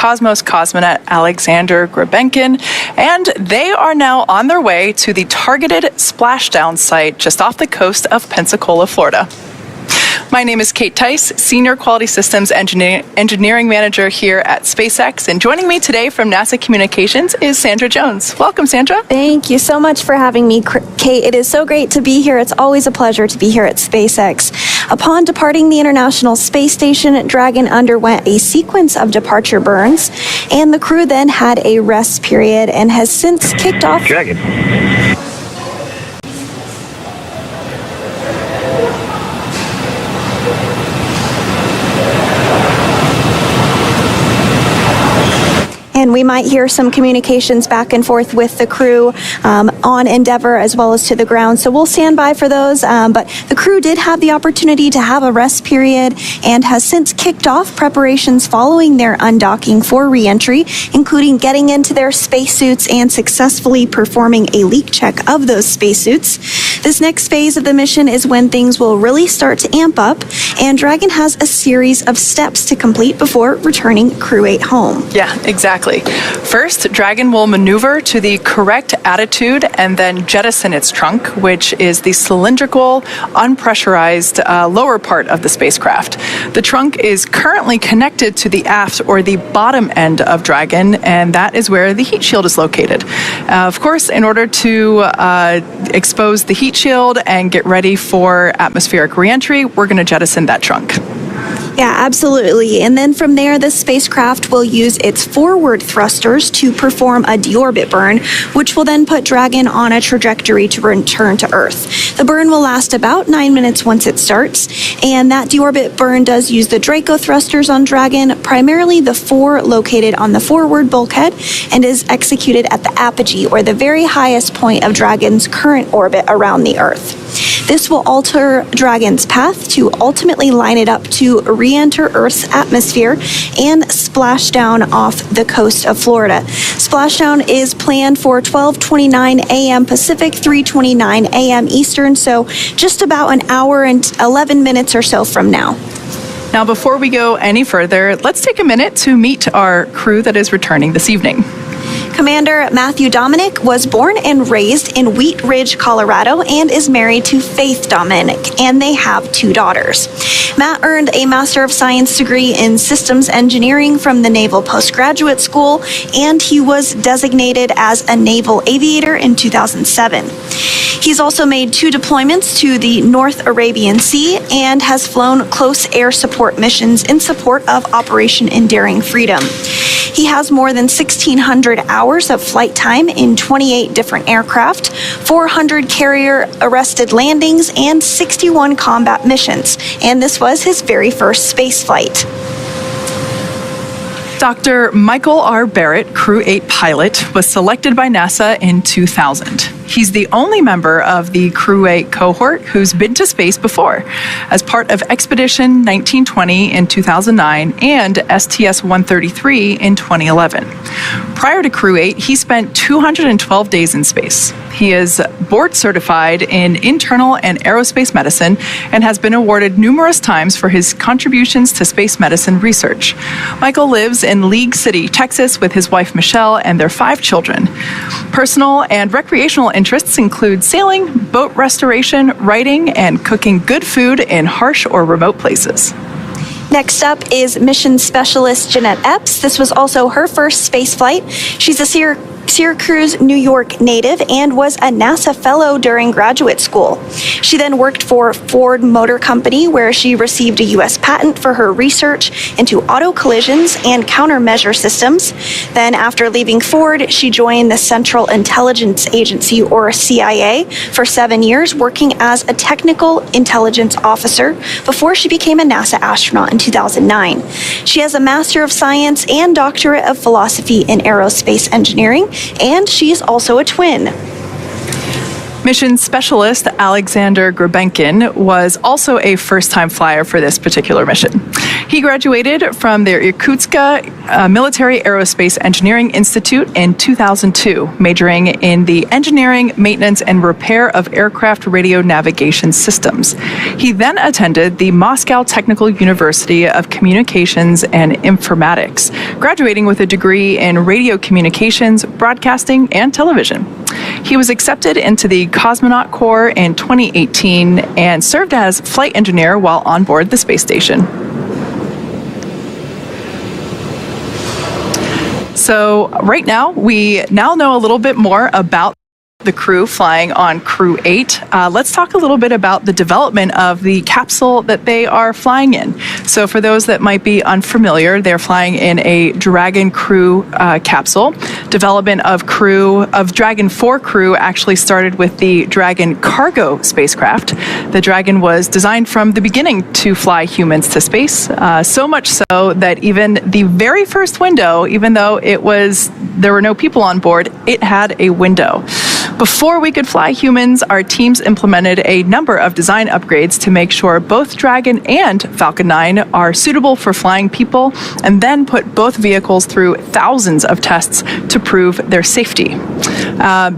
Roscosmos cosmonaut Alexander Grebenkin, and they are now on their way to the targeted splashdown site just off the coast of Pensacola, Florida. My name is Kate Tice, Senior Quality Systems Engineering Manager here at SpaceX, and joining me today from NASA Communications is Sandra Jones. Welcome, Sandra. Thank you so much for having me, Kate. It is so great to be here. It's always a pleasure to be here at SpaceX. Upon departing the International Space Station, Dragon underwent a sequence of departure burns, and the crew then had a rest period and has since kicked off. Dragon. And we might hear some communications back and forth with the crew on Endeavour as well as to the ground. So we'll stand by for those. But the crew did have the opportunity to have a rest period and has since kicked off preparations following their undocking for re-entry, including getting into their spacesuits and successfully performing a leak check of those spacesuits. This next phase of the mission is when things will really start to amp up, and Dragon has a series of steps to complete before returning Crew-8 home. Yeah, exactly. First, Dragon will maneuver to the correct attitude and then jettison its trunk, which is the cylindrical, unpressurized lower part of the spacecraft. The trunk is currently connected to the aft or the bottom end of Dragon, and that is where the heat shield is located. Of course, in order to expose the heat shield and get ready for atmospheric reentry, we're going to jettison that trunk. Yeah, absolutely. And then from there, the spacecraft will use its forward thrusters to perform a deorbit burn, which will then put Dragon on a trajectory to return to Earth. The burn will last about 9 minutes once it starts, and that deorbit burn does use the Draco thrusters on Dragon, primarily the 4 located on the forward bulkhead, and is executed at the apogee, or the very highest point of Dragon's current orbit around the Earth. This will alter Dragon's path to ultimately line it up to re-enter Earth's atmosphere and splash down off the coast of Florida. Splashdown is planned for 12:29 a.m. Pacific, 3:29 a.m. Eastern, so just about an hour and 11 minutes or so from now. Now, before we go any further, let's take a minute to meet our crew that is returning this evening. Commander Matthew Dominick was born and raised in Wheat Ridge, Colorado, and is married to Faith Dominick, and they have 2 daughters. Matt earned a Master of Science degree in Systems Engineering from the Naval Postgraduate School, and he was designated as a Naval Aviator in 2007. He's also made 2 deployments to the North Arabian Sea and has flown close air support missions in support of Operation Enduring Freedom. He has more than 1,600 hours of flight time in 28 different aircraft, 400 carrier-arrested landings, and 61 combat missions. And this was his very first space flight. Dr. Michael R. Barratt, Crew-8 pilot, was selected by NASA in 2000. He's the only member of the Crew-8 cohort who's been to space before, as part of Expedition 1920 in 2009 and STS-133 in 2011. Prior to Crew-8, he spent 212 days in space. He is board certified in internal and aerospace medicine and has been awarded numerous times for his contributions to space medicine research. Michael lives in League City, Texas, with his wife Michelle and their 5 children. Personal and recreational interests include sailing, boat restoration, writing, and cooking good food in harsh or remote places. Next up is Mission Specialist Jeanette Epps. This was also her first space flight. She's a Syracuse, New York native and was a NASA fellow during graduate school. She then worked for Ford Motor Company, where she received a U.S. patent for her research into auto collisions and countermeasure systems. Then after leaving Ford, she joined the Central Intelligence Agency, or CIA, for 7 years, working as a technical intelligence officer before she became a NASA astronaut in 2009. She has a Master of Science and Doctorate of Philosophy in Aerospace Engineering, and she's also a twin. Mission specialist Alexander Grebenkin was also a first-time flyer for this particular mission. He graduated from the Irkutsk Military Aerospace Engineering Institute in 2002, majoring in the engineering, maintenance, and repair of aircraft radio navigation systems. He then attended the Moscow Technical University of Communications and Informatics, graduating with a degree in radio communications, broadcasting, and television. He was accepted into the Cosmonaut Corps in 2018 and served as flight engineer while on board the space station. So right now, we now know a little bit more about the crew flying on CREW-8. Let's talk a little bit about the development of the capsule that they are flying in. So for those that might be unfamiliar, they're flying in a Dragon Crew capsule. Development of Dragon 4 Crew actually started with the Dragon cargo spacecraft. The Dragon was designed from the beginning to fly humans to space, so much so that even the very first window, even though there were no people on board, it had a window. Before we could fly humans, our teams implemented a number of design upgrades to make sure both Dragon and Falcon 9 are suitable for flying people, and then put both vehicles through thousands of tests to prove their safety.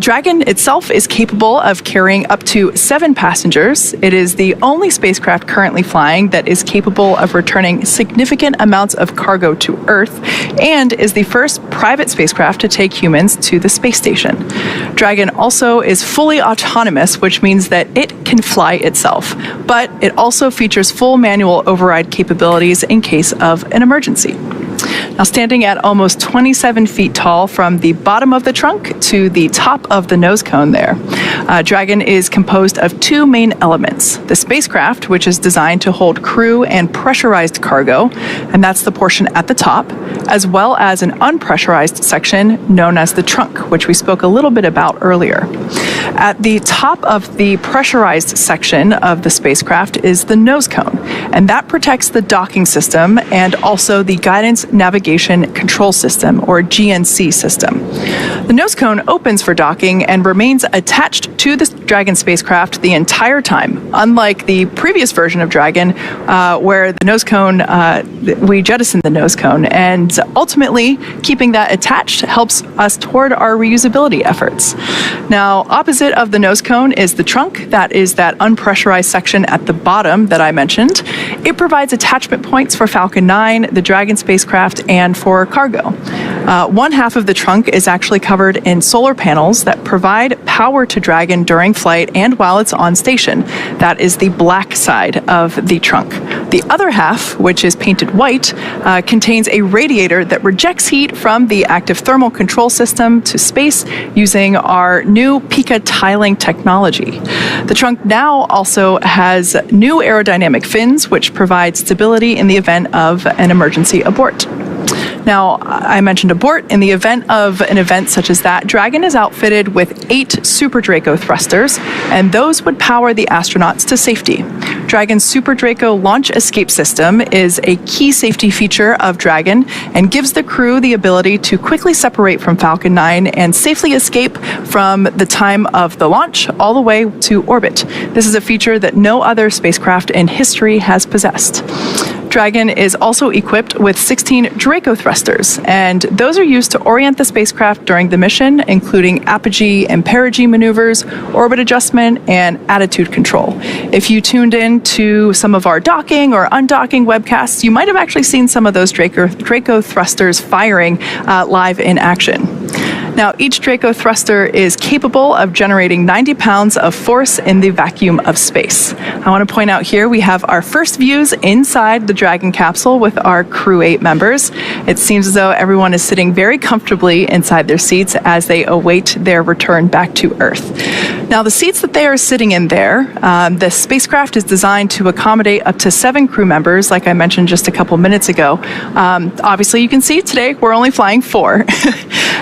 Dragon itself is capable of carrying up to 7 passengers. It is the only spacecraft currently flying that is capable of returning significant amounts of cargo to Earth, and is the first private spacecraft to take humans to the space station. Dragon also is fully autonomous, which means that it can fly itself, but it also features full manual override capabilities in case of an emergency. Now, standing at almost 27 feet tall from the bottom of the trunk to the top of the nose cone there, Dragon is composed of 2 main elements: the spacecraft, which is designed to hold crew and pressurized cargo, and that's the portion at the top, as well as an unpressurized section known as the trunk, which we spoke a little bit about earlier. At the top of the pressurized section of the spacecraft is the nose cone, and that protects the docking system and also the guidance navigation control system, or GNC system. The nose cone opens for docking and remains attached to the Dragon spacecraft the entire time, unlike the previous version of Dragon, where the nose cone, we jettisoned the nose cone, and ultimately keeping that attached helps us toward our reusability efforts. Now, opposite of the nose cone is the trunk. That is that unpressurized section at the bottom that I mentioned. It provides attachment points for Falcon 9, the Dragon spacecraft, and for cargo. One half of the trunk is actually covered in solar panels that provide power to Dragon during flight and while it's on station. That is the black side of the trunk. The other half, which is painted white, contains a radiator that rejects heat from the active thermal control system to space using our new Pika tiling technology. The trunk now also has new aerodynamic fins, which provide stability in the event of an emergency abort. Now, I mentioned abort. In the event of an event such as that, Dragon is outfitted with 8 Super Draco thrusters, and those would power the astronauts to safety. Dragon's Super Draco launch escape system is a key safety feature of Dragon and gives the crew the ability to quickly separate from Falcon 9 and safely escape from the time of the launch all the way to orbit. This is a feature that no other spacecraft in history has possessed. Dragon is also equipped with 16 Draco thrusters, and those are used to orient the spacecraft during the mission, including apogee and perigee maneuvers, orbit adjustment, and attitude control. If you tuned in to some of our docking or undocking webcasts, you might have actually seen some of those Draco thrusters firing live in action. Now, each Draco thruster is capable of generating 90 pounds of force in the vacuum of space. I want to point out here we have our first views inside the Dragon capsule with our CREW-8 members. It seems as though everyone is sitting very comfortably inside their seats as they await their return back to Earth. Now, the seats that they are sitting in there, the spacecraft is designed to accommodate up to 7 crew members, like I mentioned just a couple minutes ago. Obviously, you can see today we're only flying 4.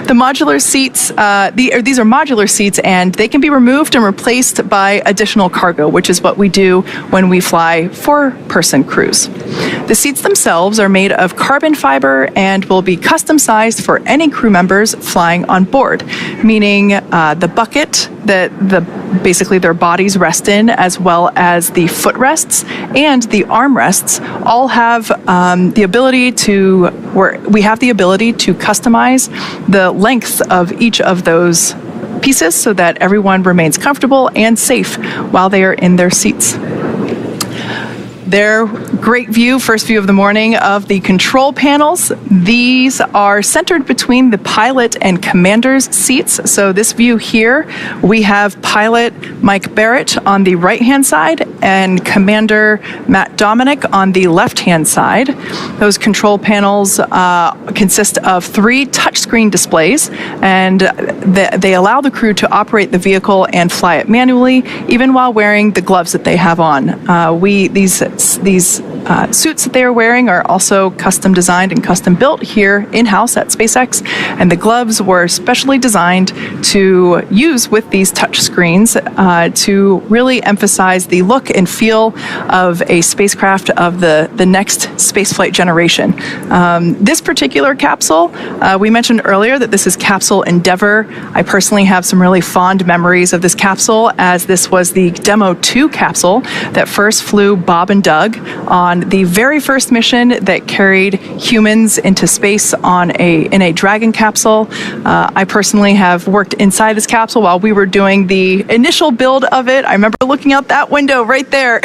The modular seats, these are modular seats, and they can be removed and replaced by additional cargo, which is what we do when we fly 4-person crews. The seats themselves are made of carbon fiber and will be custom sized for any crew members flying on board, meaning the bucket, the basically their bodies rest in, as well as the footrests and the armrests, all have the ability to, we have the ability to customize the length of each of those pieces so that everyone remains comfortable and safe while they are in their seats. Their great view, first view of the morning, of the control panels. These are centered between the pilot and commander's seats. So this view here, we have pilot Mike Barratt on the right-hand side and Commander Matt Dominick on the left-hand side. Those control panels consist of 3 touchscreen displays, and they allow the crew to operate the vehicle and fly it manually, even while wearing the gloves that they have on. These suits that they are wearing are also custom designed and custom built here in-house at SpaceX, and the gloves were specially designed to use with these touch screens to really emphasize the look and feel of a spacecraft of the next spaceflight generation. This particular capsule, we mentioned earlier that this is Capsule Endeavour. I personally have some really fond memories of this capsule, as this was the Demo 2 capsule that first flew Bob and Doug on the very first mission that carried humans into space in a Dragon capsule. I personally have worked inside this capsule while we were doing the initial build of it. I remember looking out that window right there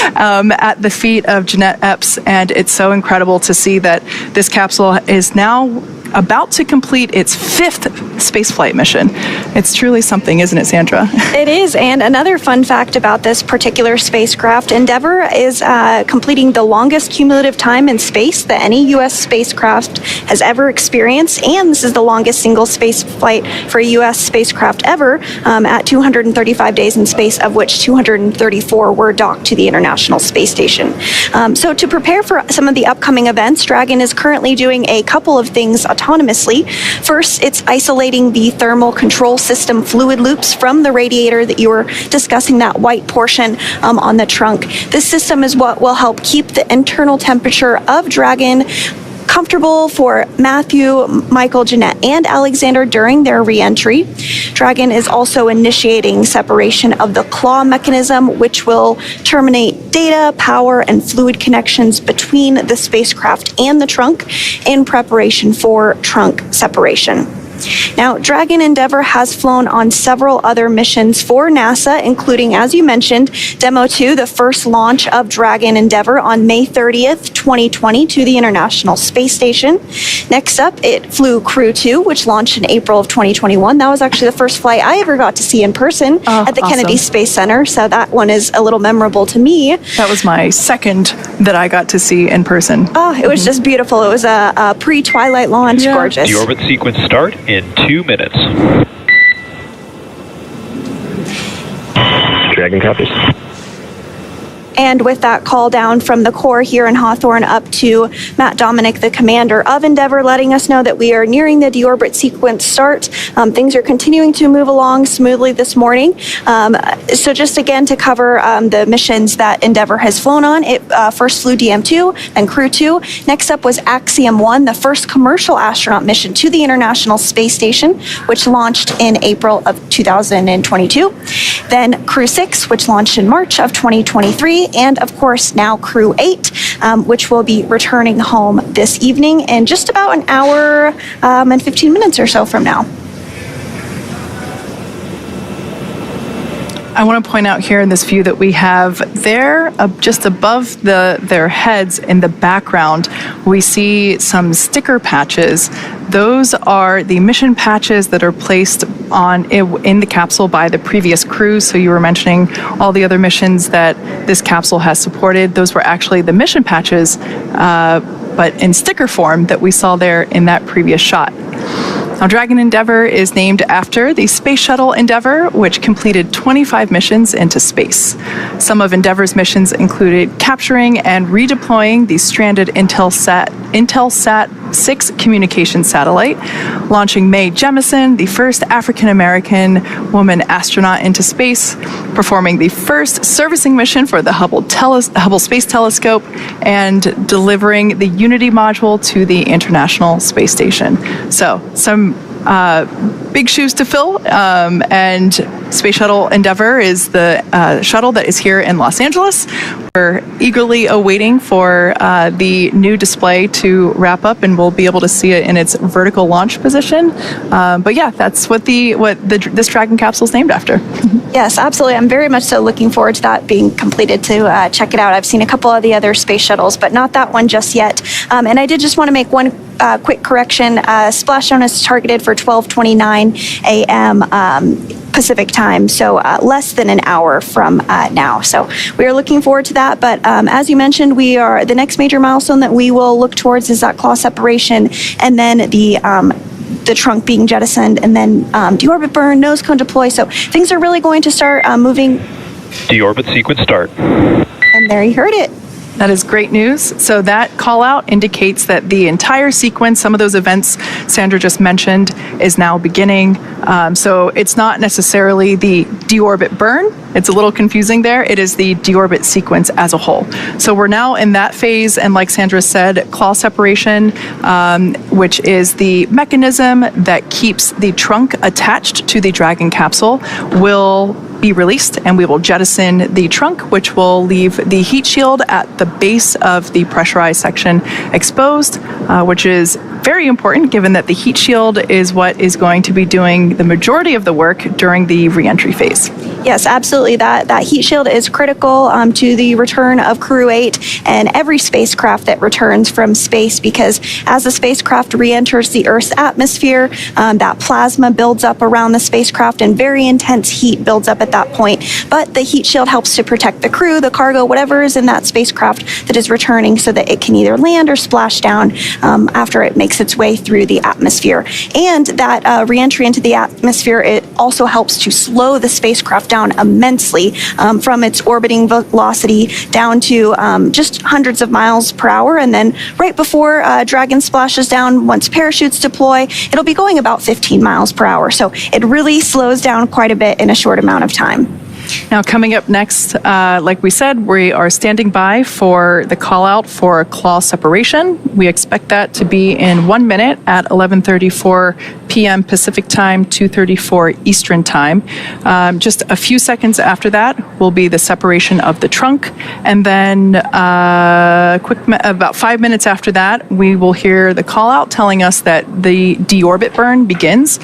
at the feet of Jeanette Epps, and it's so incredible to see that this capsule is now about to complete its 5th spaceflight mission. It's truly something, isn't it, Sandra? It is, and another fun fact about this particular spacecraft, Endeavour is completing the longest cumulative time in space that any U.S. spacecraft has ever experienced, and this is the longest single space flight for a U.S. spacecraft ever, at 235 days in space, of which 234 were docked to the International Space Station. So to prepare for some of the upcoming events, Dragon is currently doing a couple of things autonomously. First, it's isolating the thermal control system fluid loops from the radiator that you were discussing, that white portion on the trunk. This system is what will help keep the internal temperature of Dragon comfortable for Matthew, Michael, Jeanette, and Alexander during their re-entry. Dragon is also initiating separation of the claw mechanism, which will terminate data, power, and fluid connections between the spacecraft and the trunk in preparation for trunk separation. Now, Dragon Endeavour has flown on several other missions for NASA, including, as you mentioned, Demo 2, the first launch of Dragon Endeavour on May 30th, 2020 to the International Space Station. Next up, it flew CREW-8, which launched in April of 2021. That was actually the first flight I ever got to see in person at the Kennedy Space Center, so that one is a little memorable to me. That was my second that I got to see in person. Oh, it was just beautiful. It was a pre-twilight launch, gorgeous. The orbit sequence start in 2 minutes. Dragon copies. And with that call down from the core here in Hawthorne up to Matt Dominick, the commander of Endeavour, letting us know that we are nearing the deorbit sequence start. Things are continuing to move along smoothly this morning. So just again to cover the missions that Endeavour has flown on, it first flew DM2 and CREW-8. Next up was Axiom 1, the first commercial astronaut mission to the International Space Station, which launched in April of 2022. Then CREW-6, which launched in March of 2023. And of course, now CREW-8, which will be returning home this evening in just about an hour and 15 minutes or so from now. I want to point out here in this view that we have there, just above their heads in the background, we see some sticker patches. Those are the mission patches that are placed in the capsule by the previous crews. So you were mentioning all the other missions that this capsule has supported. Those were actually the mission patches, but in sticker form that we saw there in that previous shot. Now, Dragon Endeavour is named after the Space Shuttle Endeavour, which completed 25 missions into space. Some of Endeavour's missions included capturing and redeploying the stranded Intelsat 6 communication satellite, launching Mae Jemison, the first African-American woman astronaut into space, performing the first servicing mission for the Hubble Space Telescope, and delivering the Unity module to the International Space Station. So, some big shoes to fill, and Space Shuttle Endeavour is the shuttle that is here in Los Angeles. We're eagerly awaiting for the new display to wrap up, and we'll be able to see it in its vertical launch position. But yeah, that's what this Dragon capsule is named after. Yes, absolutely. I'm very much so looking forward to that being completed to check it out. I've seen a couple of the other space shuttles, but not that one just yet. And I did just want to make one quick correction. Splashdown is targeted for 12:29 a.m. Pacific time, so less than an hour from now. So we are looking forward to that. But as you mentioned, the next major milestone that we will look towards is that claw separation, and then the trunk being jettisoned, and then deorbit burn, nose cone deploy. So things are really going to start moving. Deorbit sequence start. And there you heard it. That is great news. So that call out indicates that the entire sequence, some of those events Sandra just mentioned, is now beginning. So it's not necessarily the deorbit burn. It's a little confusing there. It is the deorbit sequence as a whole. So we're now in that phase, and like Sandra said, claw separation, which is the mechanism that keeps the trunk attached to the Dragon capsule, will be released, and we will jettison the trunk, which will leave the heat shield at the base of the pressurized section exposed, which is very important given that the heat shield is what is going to be doing the majority of the work during the re-entry phase. Yes, absolutely. That heat shield is critical to the return of Crew-8 and every spacecraft that returns from space, because as the spacecraft re-enters the Earth's atmosphere, that plasma builds up around the spacecraft and very intense heat builds up at that point. But the heat shield helps to protect the crew, the cargo, whatever is in that spacecraft that is returning, so that it can either land or splash down after it makes its way through the atmosphere. And that re-entry into the atmosphere, it also helps to slow the spacecraft down immensely from its orbiting velocity down to just hundreds of miles per hour. And then right before Dragon splashes down, once parachutes deploy, it'll be going about 15 miles per hour. So it really slows down quite a bit in a short amount of time. Now, coming up next, like we said, we are standing by for the call out for claw separation. We expect that to be in 1 minute at 11:34 p.m. Pacific time, 2:34 Eastern time. Just a few seconds after that will be the separation of the trunk, and then about 5 minutes after that, we will hear the call out telling us that the deorbit burn begins.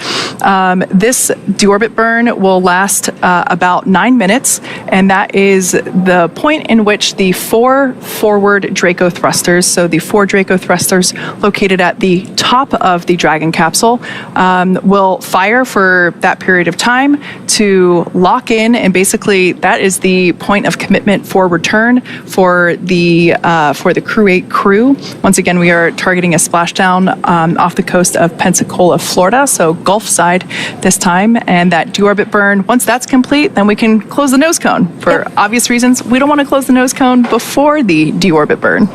This deorbit burn will last about 9 minutes, and that is the point in which the 4 forward Draco thrusters, so the 4 Draco thrusters located at the top of the Dragon capsule, will fire for that period of time to lock in, and basically that is the point of commitment for return for the Crew-8 crew. Once again, we are targeting a splashdown off the coast of Pensacola, Florida, so Gulf side this time, and that deorbit burn, once that's complete, then we can close the nose cone. For obvious reasons, we don't want to close the nose cone before the deorbit burn.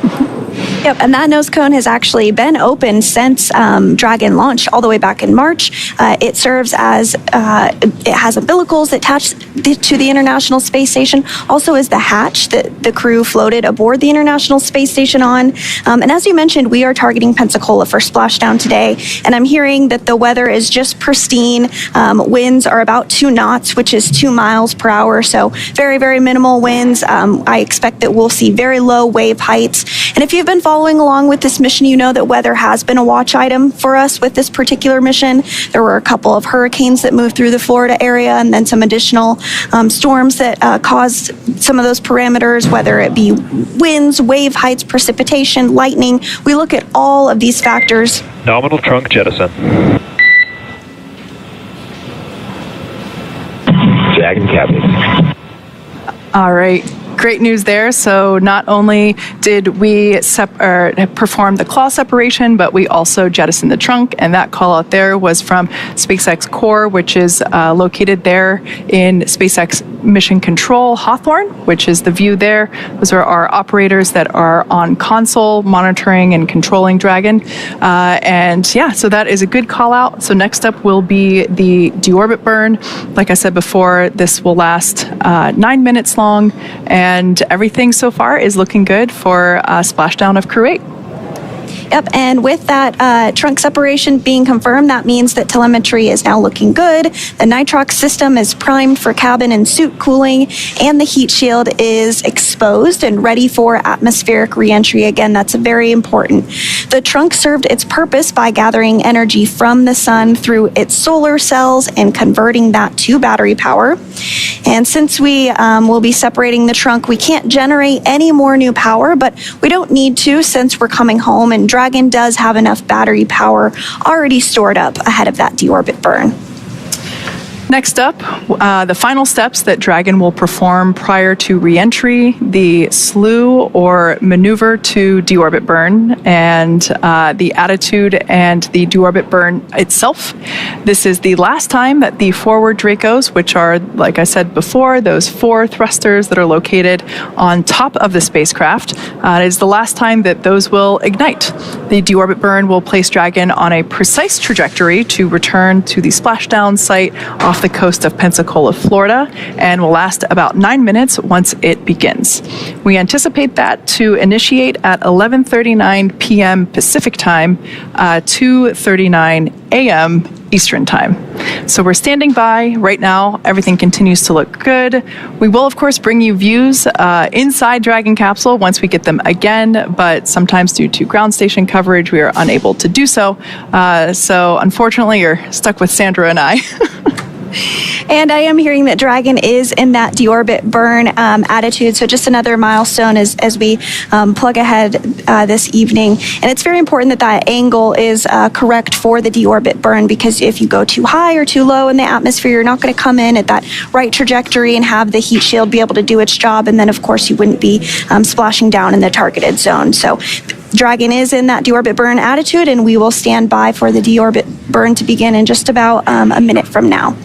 Yep, and that nose cone has actually been open since Dragon launched all the way back in March. It serves as, it has umbilicals attached to the International Space Station, also is the hatch that the crew floated aboard the International Space Station on. And as you mentioned, we are targeting Pensacola for splashdown today, and I'm hearing that the weather is just pristine. Winds are about 2 knots, which is 2 miles per hour, so very, very minimal winds. I expect that we'll see very low wave heights. And if you've been following along with this mission, you know that weather has been a watch item for us with this particular mission. There were a couple of hurricanes that moved through the Florida area, and then some additional storms that caused some of those parameters, whether it be winds, wave heights, precipitation, lightning. We look at all of these factors. Nominal trunk jettison. Dragon cabin. All right. Great news there. So not only did we perform the claw separation, but we also jettisoned the trunk, and that call out there was from SpaceX Core, which is located there in SpaceX Mission Control Hawthorne, which is the view there. Those are our operators that are on console monitoring and controlling Dragon. And yeah, so that is a good call out. So next up will be the deorbit burn. Like I said before, this will last 9 minutes long, and everything so far is looking good for splashdown of Crew-8. Yep, and with that trunk separation being confirmed, that means that telemetry is now looking good. The nitrox system is primed for cabin and suit cooling, and the heat shield is exposed and ready for atmospheric reentry. Again, that's very important. The trunk served its purpose by gathering energy from the sun through its solar cells and converting that to battery power. And since we will be separating the trunk, we can't generate any more new power, but we don't need to since we're coming home, and Dragon does have enough battery power already stored up ahead of that deorbit burn. Next up, the final steps that Dragon will perform prior to reentry, the slew or maneuver to deorbit burn, and the attitude and the deorbit burn itself. This is the last time that the forward Dracos, which are, like I said before, those 4 thrusters that are located on top of the spacecraft, it is the last time that those will ignite. The deorbit burn will place Dragon on a precise trajectory to return to the splashdown site off the coast of Pensacola, Florida, and will last about 9 minutes once it begins. We anticipate that to initiate at 11:39 p.m. Pacific time, 2:39 a.m. Eastern time. So we're standing by right now. Everything continues to look good. We will, of course, bring you views inside Dragon capsule once we get them again, but sometimes due to ground station coverage, we are unable to do so. So unfortunately, you're stuck with Sandra and I. And I am hearing that Dragon is in that deorbit burn attitude. So just another milestone as we plug ahead this evening. And it's very important that that angle is correct for the deorbit burn, because if you go too high or too low in the atmosphere, you're not going to come in at that right trajectory and have the heat shield be able to do its job. And then, of course, you wouldn't be splashing down in the targeted zone. So Dragon is in that deorbit burn attitude, and we will stand by for the deorbit burn to begin in just about a minute from now.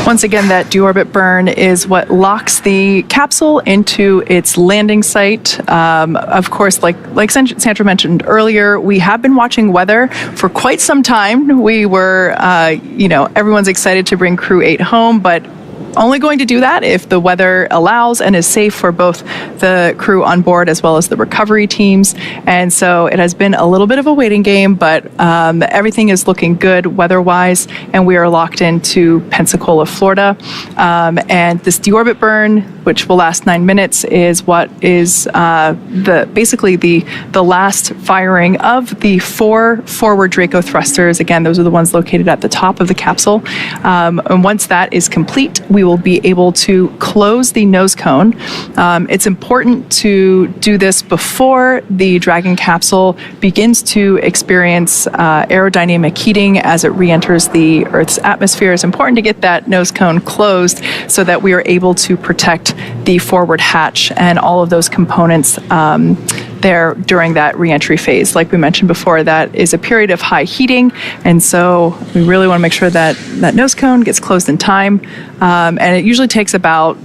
Once again, that deorbit burn is what locks the capsule into its landing site. Of course, like Sandra mentioned earlier, we have been watching weather for quite some time. We were, everyone's excited to bring Crew-8 home, but only going to do that if the weather allows and is safe for both the crew on board as well as the recovery teams. And so it has been a little bit of a waiting game, but everything is looking good weather-wise, and we are locked into Pensacola, Florida. And this deorbit burn, which will last 9 minutes, is what is basically the last firing of the 4 forward Draco thrusters. Again, those are the ones located at the top of the capsule. And once that is complete, we will be able to close the nose cone. It's important to do this before the Dragon capsule begins to experience aerodynamic heating as it re-enters the Earth's atmosphere. It's important to get that nose cone closed so that we are able to protect the forward hatch and all of those components there during that re-entry phase. Like we mentioned before, that is a period of high heating, and so we really want to make sure that that nose cone gets closed in time, and it usually takes about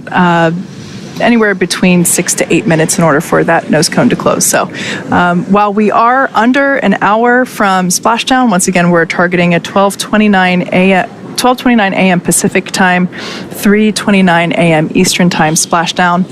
anywhere between 6 to 8 minutes in order for that nose cone to close. So while we are under an hour from splashdown, once again, we're targeting a 12:29 a.m. Pacific time, 3:29 a.m. Eastern time splashdown.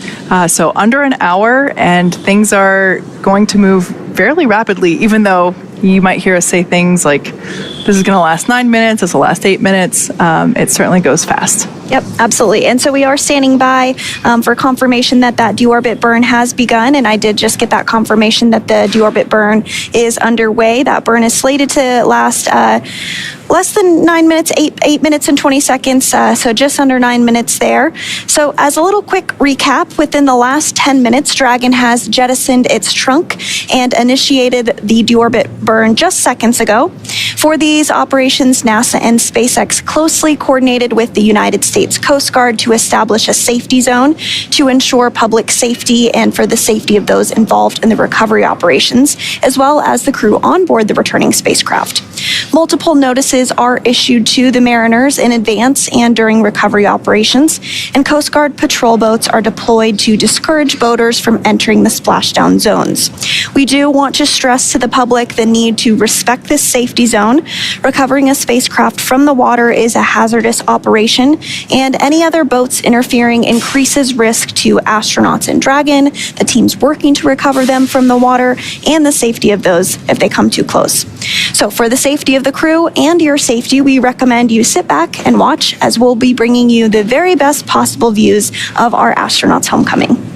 So under an hour, and things are going to move fairly rapidly, even though you might hear us say things like, this is going to last 9 minutes, this will last 8 minutes. It certainly goes fast. Yep, absolutely. And so we are standing by for confirmation that that deorbit burn has begun. And I did just get that confirmation that the deorbit burn is underway. That burn is slated to last less than 9 minutes, 8 minutes and 20 seconds. So just under 9 minutes there. So as a little quick recap, within the last 10 minutes, Dragon has jettisoned its trunk and initiated the deorbit burn just seconds ago. For these operations, NASA and SpaceX closely coordinated with the United States Coast Guard to establish a safety zone to ensure public safety and for the safety of those involved in the recovery operations, as well as the crew on board the returning spacecraft. Multiple notices are issued to the mariners in advance and during recovery operations, and Coast Guard patrol boats are deployed to discourage boaters from entering the splashdown zones. We do want to stress to the public the need to respect this safety zone. Recovering a spacecraft from the water is a hazardous operation, and any other boats interfering increases risk to astronauts in Dragon, the teams working to recover them from the water, and the safety of those if they come too close. So for the safety of the crew and your safety, we recommend you sit back and watch as we'll be bringing you the very best possible views of our astronauts' homecoming.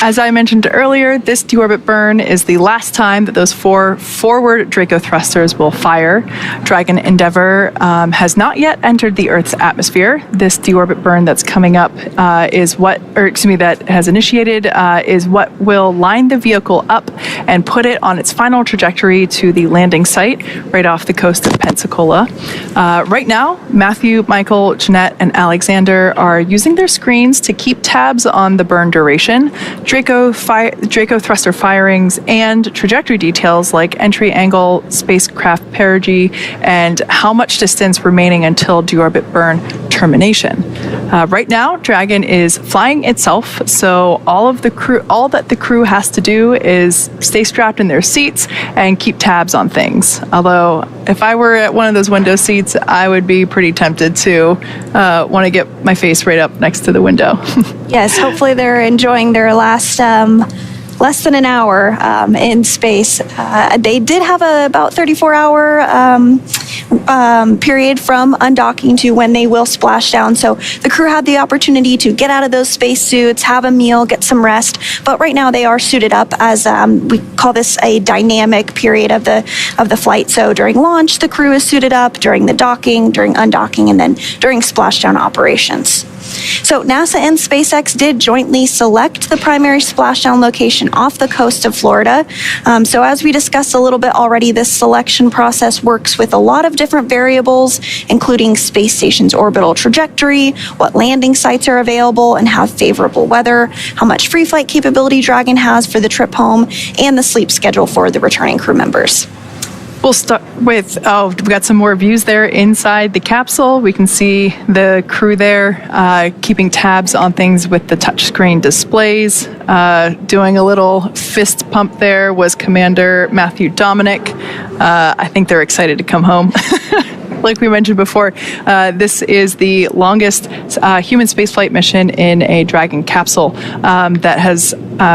As I mentioned earlier, this deorbit burn is the last time that those 4 forward Draco thrusters will fire. Dragon Endeavour has not yet entered the Earth's atmosphere. This deorbit burn that's coming up that has initiated is what will line the vehicle up and put it on its final trajectory to the landing site right off the coast of Pensacola. Right now, Matthew, Michael, Jeanette, and Alexander are using their screens to keep tabs on the burn duration, Draco thruster firings, and trajectory details like entry angle, spacecraft perigee, and how much distance remaining until deorbit burn termination. Right now, Dragon is flying itself, so all that the crew has to do is stay strapped in their seats and keep tabs on things. Although, if I were at one of those window seats, I would be pretty tempted to want to get my face right up next to the window. Yes, hopefully they're enjoying their last less than an hour in space. They did have about 34-hour period from undocking to when they will splash down. So the crew had the opportunity to get out of those spacesuits, have a meal, get some rest. But right now they are suited up as we call this a dynamic period of the flight. So during launch, the crew is suited up, during the docking, during undocking, and then during splashdown operations. So NASA and SpaceX did jointly select the primary splashdown location off the coast of Florida. So as we discussed a little bit already, this selection process works with a lot of different variables, including space station's orbital trajectory, what landing sites are available and have favorable weather, how much free flight capability Dragon has for the trip home, and the sleep schedule for the returning crew members. We'll start with, we've got some more views there inside the capsule. We can see the crew there keeping tabs on things with the touchscreen displays. Doing a little fist pump there was Commander Matthew Dominick. I think they're excited to come home. Like we mentioned before, this is the longest human spaceflight mission in a Dragon capsule that has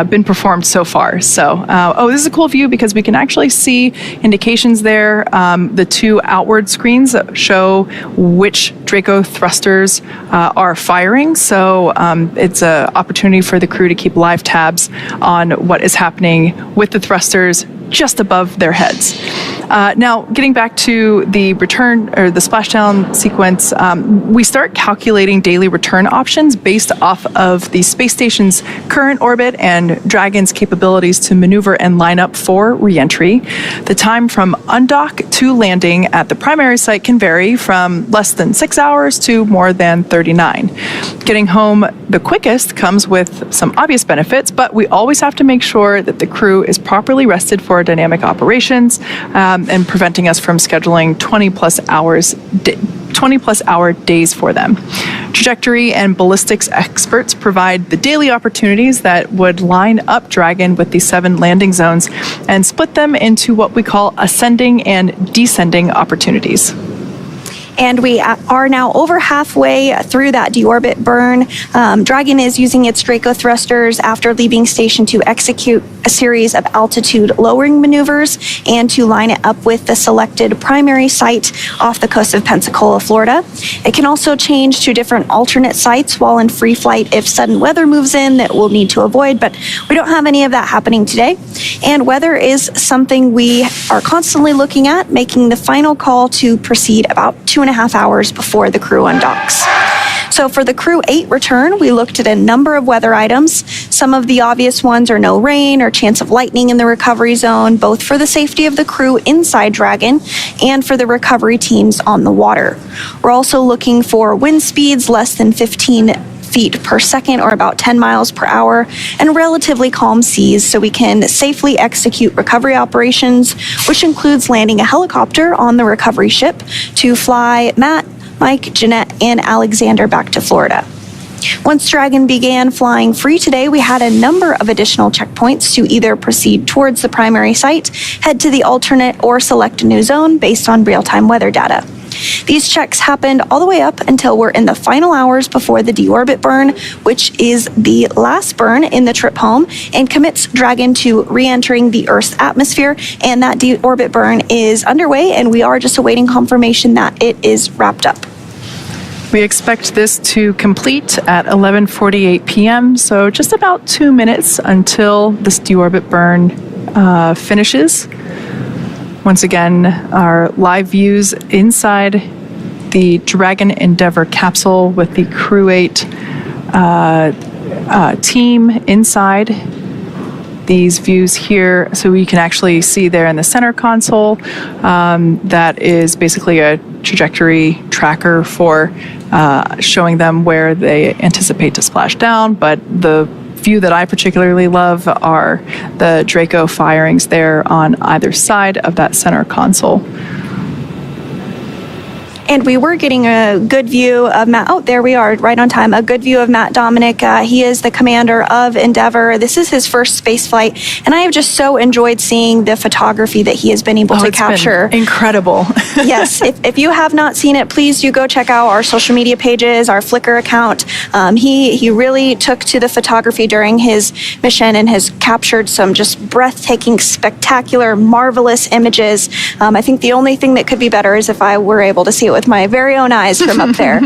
been performed so far. So, this is a cool view because we can actually see indications there. The two outward screens show which Draco thrusters are firing. So it's an opportunity for the crew to keep live tabs on what is happening with the thrusters just above their heads. Now, getting back to the return or the splashdown sequence, we start calculating daily return options based off of the space station's current orbit and Dragon's capabilities to maneuver and line up for re-entry. The time from undock to landing at the primary site can vary from less than 6 hours to more than 39. Getting home the quickest comes with some obvious benefits, but we always have to make sure that the crew is properly rested for dynamic operations and preventing us from scheduling 20-plus hour days for them. Trajectory and ballistics experts provide the daily opportunities that would line up Dragon with the 7 landing zones and split them into what we call ascending and descending opportunities. And we are now over halfway through that deorbit burn. Dragon is using its Draco thrusters after leaving station to execute a series of altitude lowering maneuvers and to line it up with the selected primary site off the coast of Pensacola, Florida. It can also change to different alternate sites while in free flight if sudden weather moves in that we'll need to avoid, but we don't have any of that happening today. And weather is something we are constantly looking at, making the final call to proceed about 2.5 hours before the crew undocks. So for the CREW-8 return, we looked at a number of weather items. Some of the obvious ones are no rain or chance of lightning in the recovery zone, both for the safety of the crew inside Dragon and for the recovery teams on the water. We're also looking for wind speeds less than 15 feet per second, or about 10 miles per hour, and relatively calm seas, so we can safely execute recovery operations, which includes landing a helicopter on the recovery ship to fly Matt, Mike, Jeanette, and Alexander back to Florida. Once Dragon began flying free today, we had a number of additional checkpoints to either proceed towards the primary site, head to the alternate, or select a new zone based on real-time weather data. These checks happened all the way up until we're in the final hours before the deorbit burn, which is the last burn in the trip home and commits Dragon to re-entering the Earth's atmosphere. And that deorbit burn is underway, and we are just awaiting confirmation that it is wrapped up. We expect this to complete at 11:48 p.m., so just about 2 minutes until this deorbit burn finishes. Once again, our live views inside the Dragon Endeavour capsule with the CREW-8 team inside. These views here, so we can actually see there in the center console, that is basically a trajectory tracker for showing them where they anticipate to splash down. But the view that I particularly love are the Draco firings there on either side of that center console. And we were getting a good view of Matt. Oh, there we are, right on time. A good view of Matt Dominick. He is the commander of Endeavour. This is his first space flight, and I have just so enjoyed seeing the photography that he has been able to capture. Been incredible. Yes, if you have not seen it, please do go check out our social media pages, our Flickr account. He really took to the photography during his mission and has captured some just breathtaking, spectacular, marvelous images. I think the only thing that could be better is if I were able to see it with my very own eyes from up there.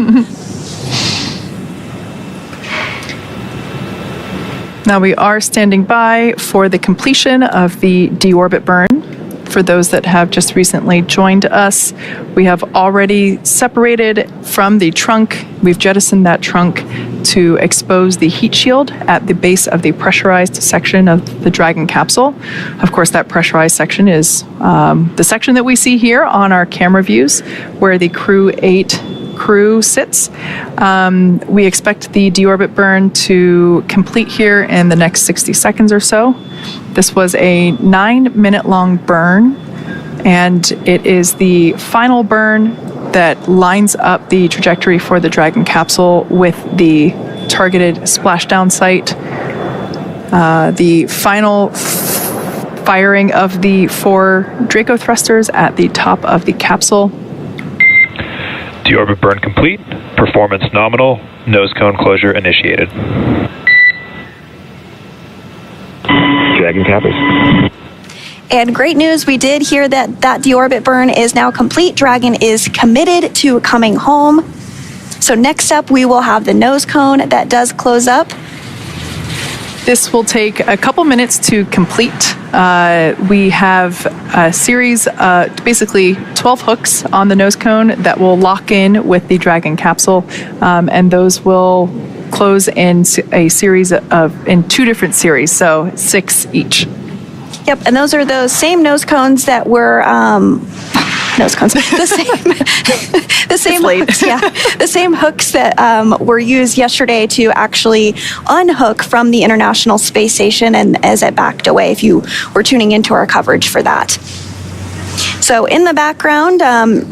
Now we are standing by for the completion of the deorbit burn. For those that have just recently joined us, we have already separated from the trunk. We've jettisoned that trunk to expose the heat shield at the base of the pressurized section of the Dragon capsule. Of course, that pressurized section is the section that we see here on our camera views, where the CREW-8 crew sits. We expect the deorbit burn to complete here in the next 60 seconds or so. This was a 9-minute long burn, and it is the final burn that lines up the trajectory for the Dragon capsule with the targeted splashdown site. The final firing of the 4 Draco thrusters at the top of the capsule. Deorbit burn complete. Performance nominal. Nose cone closure initiated. Dragon copies. And great news, we did hear that deorbit burn is now complete. Dragon is committed to coming home. So next up, we will have the nose cone that does close up. This will take a couple minutes to complete. We have a series, basically 12 hooks on the nose cone that will lock in with the Dragon capsule, and those will close in a series in 2 different series, so 6 each. Yep, and those are those same nose cones that were nose cones. The same hooks, yeah. The same hooks that were used yesterday to actually unhook from the International Space Station, and as it backed away, if you were tuning into our coverage for that. So in the background,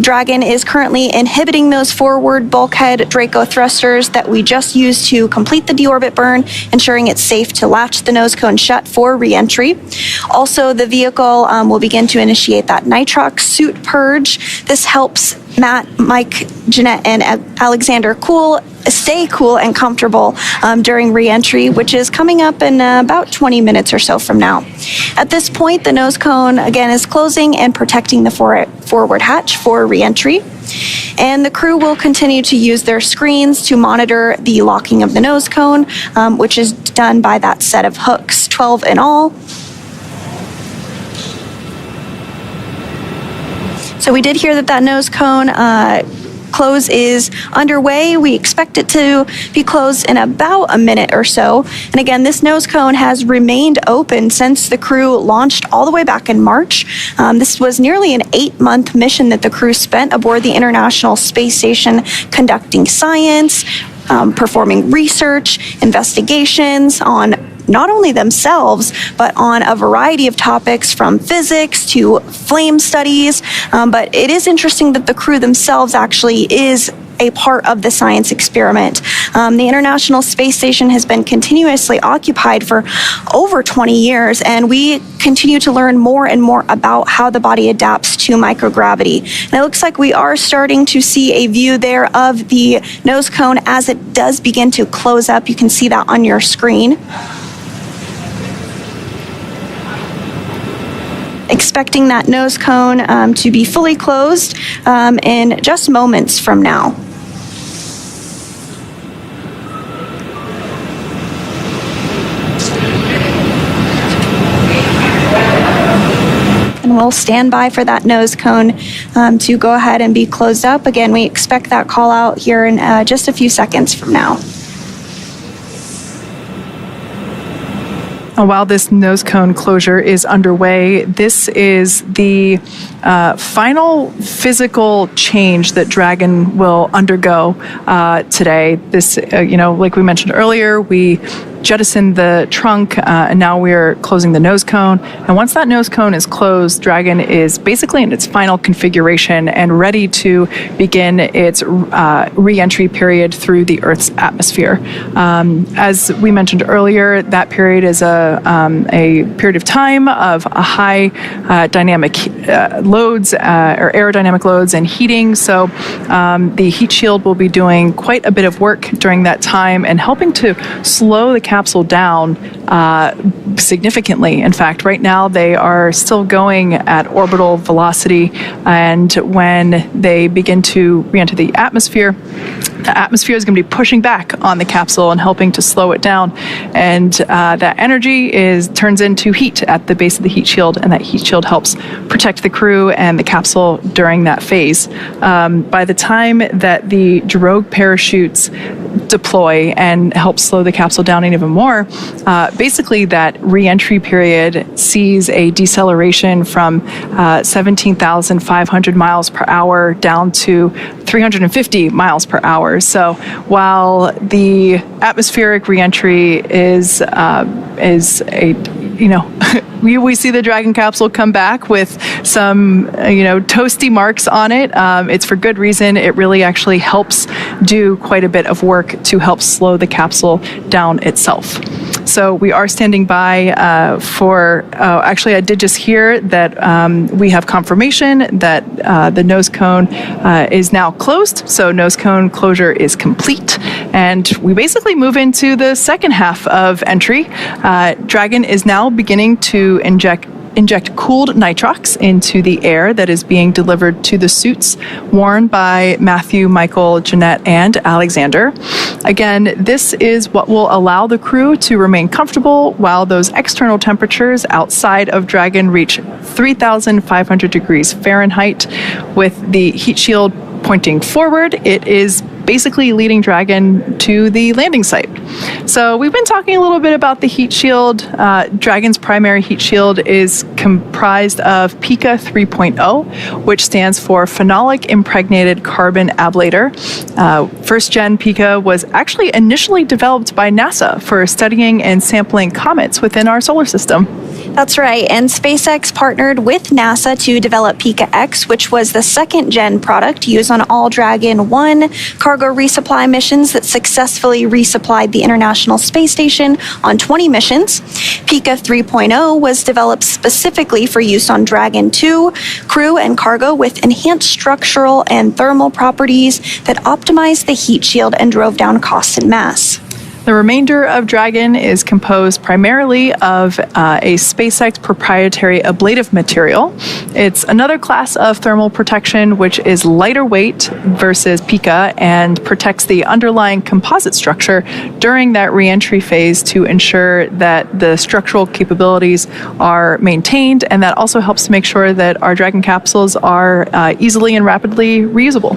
Dragon is currently inhibiting those forward bulkhead Draco thrusters that we just used to complete the deorbit burn, ensuring it's safe to latch the nose cone shut for re-entry. Also, the vehicle will begin to initiate that nitrox suit purge. This helps Matt, Mike, Jeanette, and Alexander stay cool and comfortable during re-entry, which is coming up in about 20 minutes or so from now. At this point, the nose cone again is closing and protecting the forward hatch for re-entry. And the crew will continue to use their screens to monitor the locking of the nose cone, which is done by that set of hooks, 12 in all. So we did hear that nose cone close is underway. We expect it to be closed in about a minute or so. And again, this nose cone has remained open since the crew launched all the way back in March. This was nearly an 8-month mission that the crew spent aboard the International Space Station conducting science, performing research, investigations on not only themselves, but on a variety of topics from physics to flame studies. But it is interesting that the crew themselves actually is a part of the science experiment. The International Space Station has been continuously occupied for over 20 years, and we continue to learn more and more about how the body adapts to microgravity. And it looks like we are starting to see a view there of the nose cone as it does begin to close up. You can see that on your screen. Expecting that nose cone to be fully closed in just moments from now. And we'll stand by for that nose cone to go ahead and be closed up. Again, we expect that call out here in just a few seconds from now. While this nose cone closure is underway, this is the final physical change that Dragon will undergo today. This, like we mentioned earlier, we jettisoned the trunk, and now we're closing the nose cone. And once that nose cone is closed, Dragon is basically in its final configuration and ready to begin its re-entry period through the Earth's atmosphere. As we mentioned earlier, that period is a period of time of a high dynamic loads or aerodynamic loads and heating. So the heat shield will be doing quite a bit of work during that time and helping to slow the capsule down significantly. In fact, right now they are still going at orbital velocity, and when they begin to re-enter the atmosphere is going to be pushing back on the capsule and helping to slow it down, and that energy turns into heat at the base of the heat shield, and that heat shield helps protect the crew and the capsule during that phase. By the time that the drogue parachutes deploy and help slow the capsule down even more, basically that re-entry period sees a deceleration from 17,500 miles per hour down to 350 miles per hour. So while the atmospheric re-entry is a we see the Dragon capsule come back with some toasty marks on it. It's for good reason. It really actually helps do quite a bit of work to help slow the capsule down itself. So we are standing by actually I did just hear that we have confirmation that the nose cone is now closed. So nose cone closure is complete. And we basically move into the second half of entry. Dragon is now beginning to inject cooled nitrox into the air that is being delivered to the suits worn by Matthew, Michael, Jeanette, and Alexander. Again, this is what will allow the crew to remain comfortable while those external temperatures outside of Dragon reach 3,500 degrees Fahrenheit. With the heat shield pointing forward, it is basically leading Dragon to the landing site. So we've been talking a little bit about the heat shield. Dragon's primary heat shield is comprised of Pica 3.0, which stands for Phenolic Impregnated Carbon Ablator. First gen Pica was actually initially developed by NASA for studying and sampling comets within our solar system. That's right, and SpaceX partnered with NASA to develop Pica X, which was the second gen product used on all Dragon 1 cargo resupply missions that successfully resupplied the International Space Station on 20 missions. Pica 3.0 was developed specifically for use on Dragon 2 crew and cargo with enhanced structural and thermal properties that optimized the heat shield and drove down cost and mass. The remainder of Dragon is composed primarily of a SpaceX proprietary ablative material. It's another class of thermal protection which is lighter weight versus Pica and protects the underlying composite structure during that re-entry phase to ensure that the structural capabilities are maintained, and that also helps to make sure that our Dragon capsules are easily and rapidly reusable.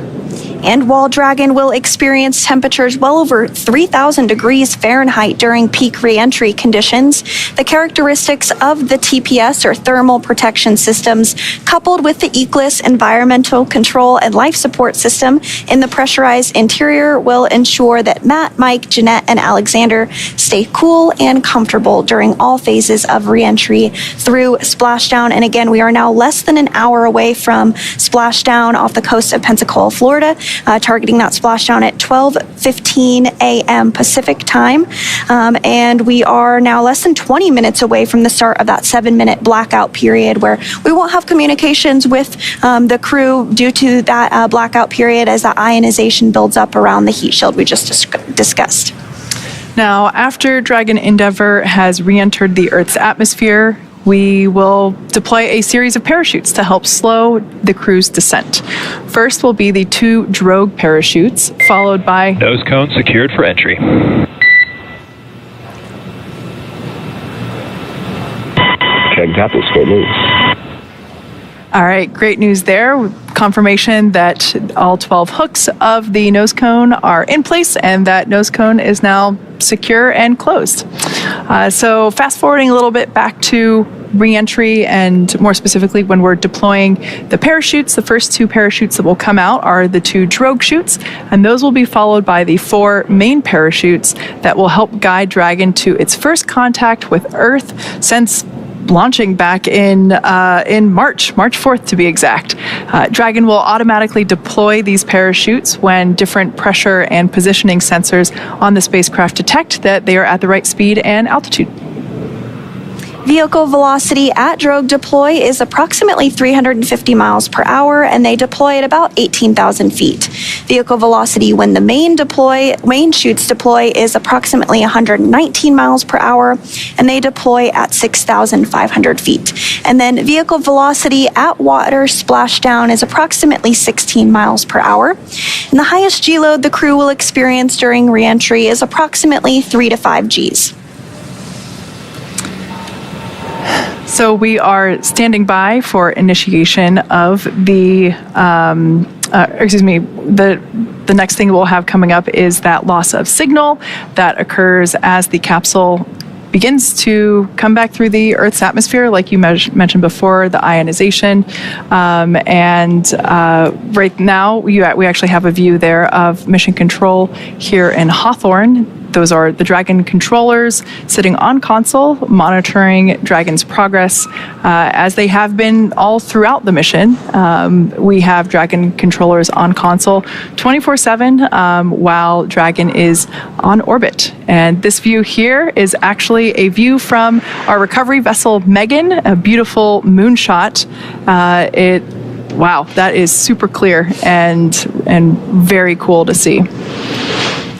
And while Dragon will experience temperatures well over 3,000 degrees Fahrenheit during peak reentry conditions, the characteristics of the TPS, or thermal protection systems, coupled with the ECLIS environmental control and life support system in the pressurized interior, will ensure that Matt, Mike, Jeanette, and Alexander stay cool and comfortable during all phases of reentry through splashdown. And again, we are now less than an hour away from splashdown off the coast of Pensacola, Florida, targeting that splashdown at 12:15 a.m. Pacific time. And we are now less than 20 minutes away from the start of that 7-minute blackout period, where we won't have communications with the crew due to that blackout period as the ionization builds up around the heat shield we just discussed. Now, after Dragon Endeavour has re-entered the Earth's atmosphere, we will deploy a series of parachutes to help slow the crew's descent. First will be the 2 drogue parachutes, followed by Nose cone secured for entry. Check that, let's go move. All right, great news there. Confirmation that all 12 hooks of the nose cone are in place and that nose cone is now secure and closed. So fast forwarding a little bit back to re-entry, and more specifically when we're deploying the parachutes, the first 2 parachutes that will come out are the 2 drogue chutes, and those will be followed by the 4 main parachutes that will help guide Dragon to its first contact with Earth since launching back in March 4th to be exact. Dragon will automatically deploy these parachutes when different pressure and positioning sensors on the spacecraft detect that they are at the right speed and altitude. Vehicle velocity at drogue deploy is approximately 350 miles per hour, and they deploy at about 18,000 feet. Vehicle velocity when the main chutes deploy is approximately 119 miles per hour, and they deploy at 6,500 feet. And then vehicle velocity at water splashdown is approximately 16 miles per hour. And the highest G load the crew will experience during reentry is approximately 3 to 5 Gs. So we are standing by for initiation of the next thing we'll have coming up is that loss of signal that occurs as the capsule begins to come back through the Earth's atmosphere, like you mentioned before, the ionization. Right now, we actually have a view there of mission control here in Hawthorne. Those are the Dragon controllers sitting on console, monitoring Dragon's progress, as they have been all throughout the mission. We have Dragon controllers on console 24/7 while Dragon is on orbit. And this view here is actually a view from our recovery vessel, Megan, a beautiful moonshot. Wow, that is super clear and very cool to see.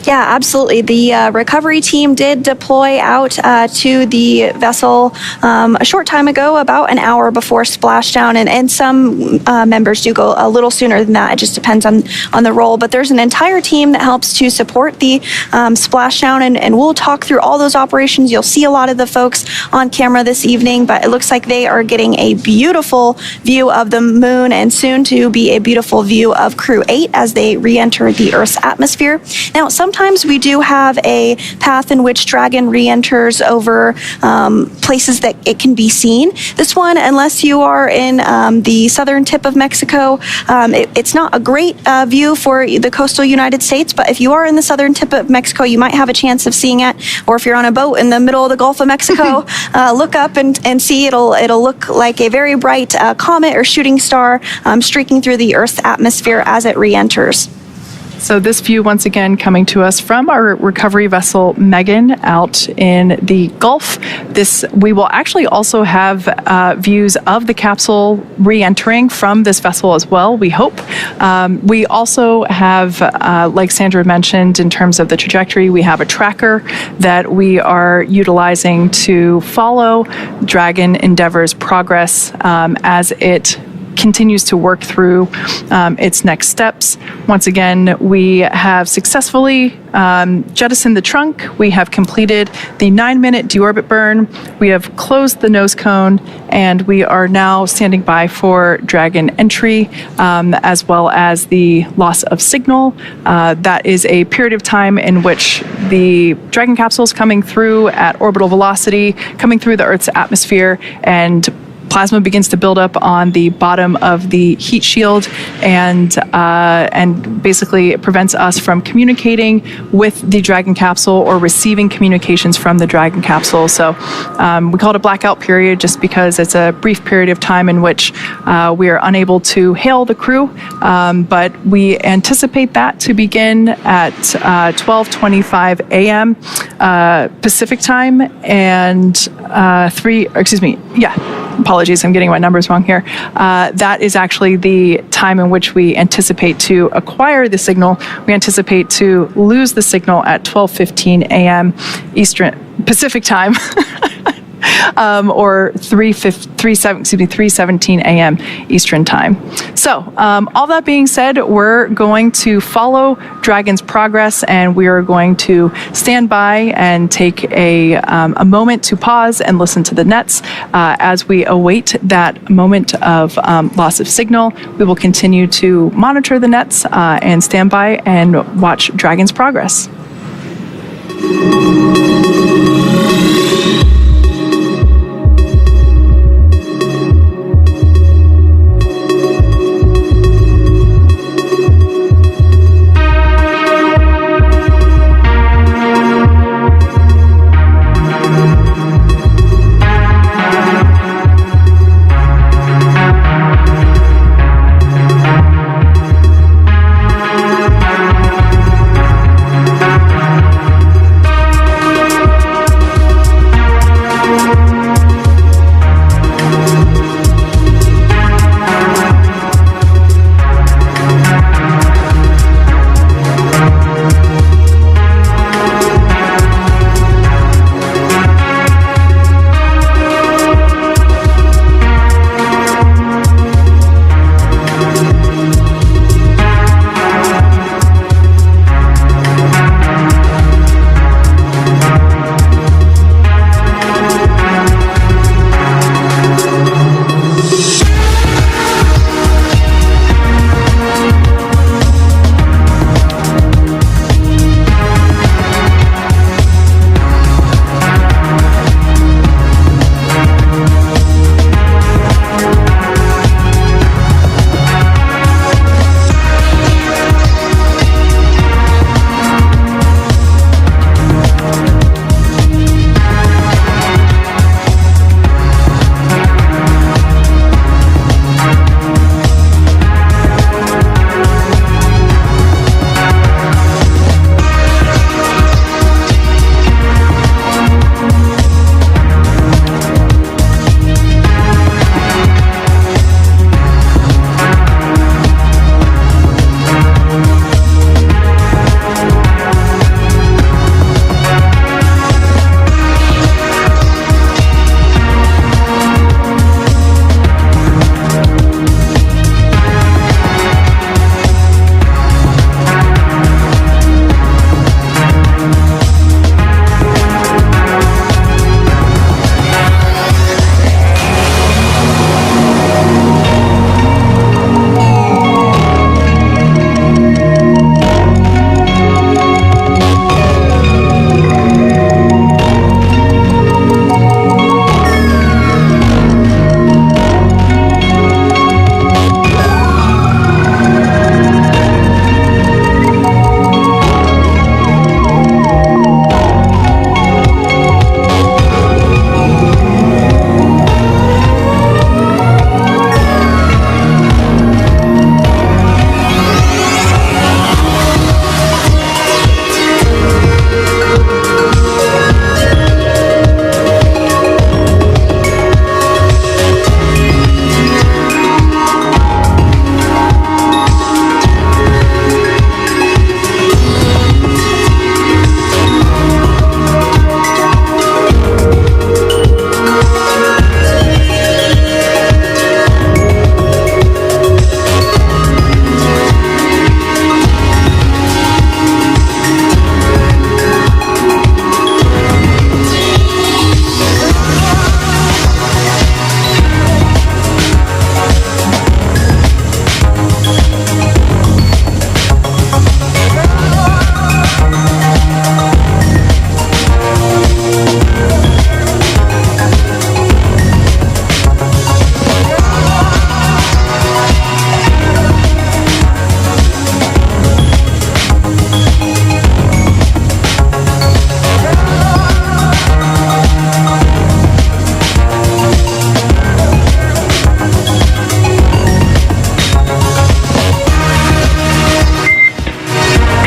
Yeah, absolutely. The recovery team did deploy out to the vessel a short time ago, about an hour before splashdown, and some members do go a little sooner than that. It just depends on the role. But there's an entire team that helps to support the splashdown, and we'll talk through all those operations. You'll see a lot of the folks on camera this evening, but it looks like they are getting a beautiful view of the moon and soon to be a beautiful view of CREW-8 as they re-enter the Earth's atmosphere. Now, sometimes we do have a path in which Dragon re-enters over places that it can be seen. This one, unless you are in the southern tip of Mexico, it's not a great view for the coastal United States, but if you are in the southern tip of Mexico, you might have a chance of seeing it. Or if you're on a boat in the middle of the Gulf of Mexico, look up and see. It'll look like a very bright comet or shooting star streaking through the Earth's atmosphere as it re-enters. So this view, once again, coming to us from our recovery vessel, Megan, out in the Gulf. We will actually also have views of the capsule re-entering from this vessel as well, we hope. We also have, like Sandra mentioned, in terms of the trajectory, we have a tracker that we are utilizing to follow Dragon Endeavour's progress as it continues to work through its next steps. Once again, we have successfully jettisoned the trunk. We have completed the 9-minute deorbit burn. We have closed the nose cone, and we are now standing by for Dragon entry, as well as the loss of signal. That is a period of time in which the Dragon capsule is coming through at orbital velocity, coming through the Earth's atmosphere, and plasma begins to build up on the bottom of the heat shield, and basically it prevents us from communicating with the Dragon capsule or receiving communications from the Dragon capsule. So we call it a blackout period just because it's a brief period of time in which we are unable to hail the crew, but we anticipate that to begin at 12:25 a.m. Pacific time and apologies, I'm getting my numbers wrong here. That is actually the time in which we anticipate to acquire the signal. We anticipate to lose the signal at 12:15 a.m. Eastern Pacific time. Or 3:17 a.m. Eastern time. So, all that being said, we're going to follow Dragon's progress, and we are going to stand by and take a moment to pause and listen to the nets as we await that moment of loss of signal. We will continue to monitor the nets and stand by and watch Dragon's progress.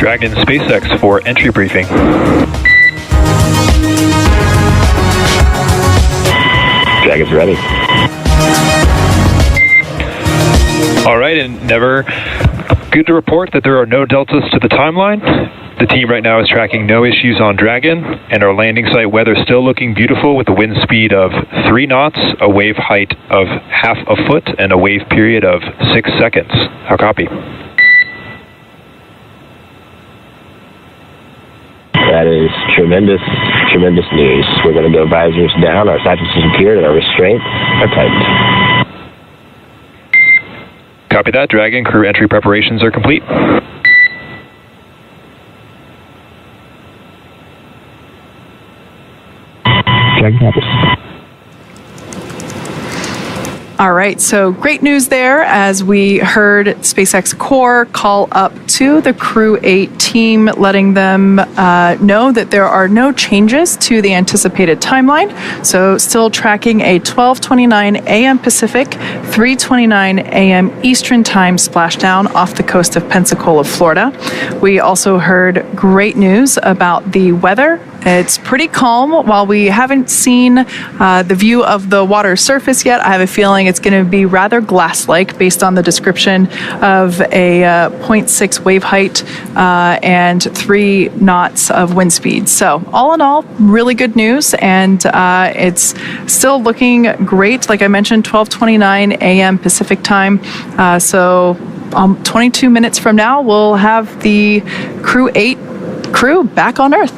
Dragon SpaceX for entry briefing. Dragon's ready. All right, and Never, good to report that there are no deltas to the timeline. The team right now is tracking no issues on Dragon, and our landing site weather still looking beautiful with a wind speed of 3 knots, a wave height of half a foot, and a wave period of 6 seconds. How copy? That is tremendous news. We're going to go visors down, our sights are secured, and our restraints are tightened. Copy that, Dragon. Crew entry preparations are complete. Dragon campus. All right, so great news there as we heard SpaceX Core call up to the Crew-8 team, letting them know that there are no changes to the anticipated timeline. So still tracking a 12:29 a.m. Pacific, 3:29 a.m. Eastern Time splashdown off the coast of Pensacola, Florida. We also heard great news about the weather. It's pretty calm. While we haven't seen the view of the water surface yet, I have a feeling it's going to be rather glass-like based on the description of a 0.6 wave height and 3 knots of wind speed. So all in all, really good news, and it's still looking great. Like I mentioned, 12:29 a.m. Pacific time. So 22 minutes from now, we'll have the Crew-8 crew back on Earth.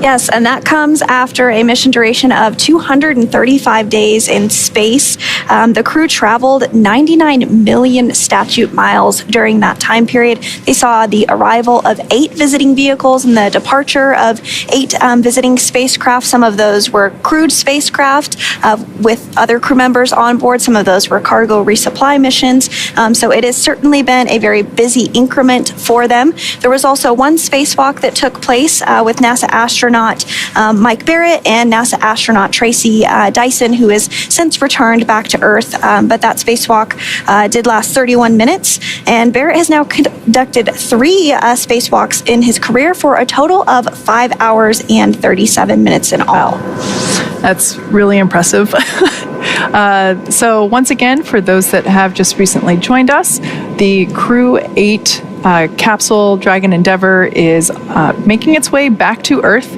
Yes, and that comes after a mission duration of 235 days in space. The crew traveled 99 million statute miles during that time period. They saw the arrival of 8 visiting vehicles and the departure of 8 visiting spacecraft. Some of those were crewed spacecraft with other crew members on board. Some of those were cargo resupply missions. So it has certainly been a very busy increment for them. There was also one spacewalk that took place with NASA astronaut Mike Barratt and NASA astronaut Tracy Dyson, who has since returned back to Earth. But that spacewalk did last 31 minutes, and Barratt has now conducted 3 spacewalks in his career for a total of 5 hours and 37 minutes in all. That's really impressive. So once again, for those that have just recently joined us, the Crew-8 capsule Dragon Endeavour is making its way back to Earth.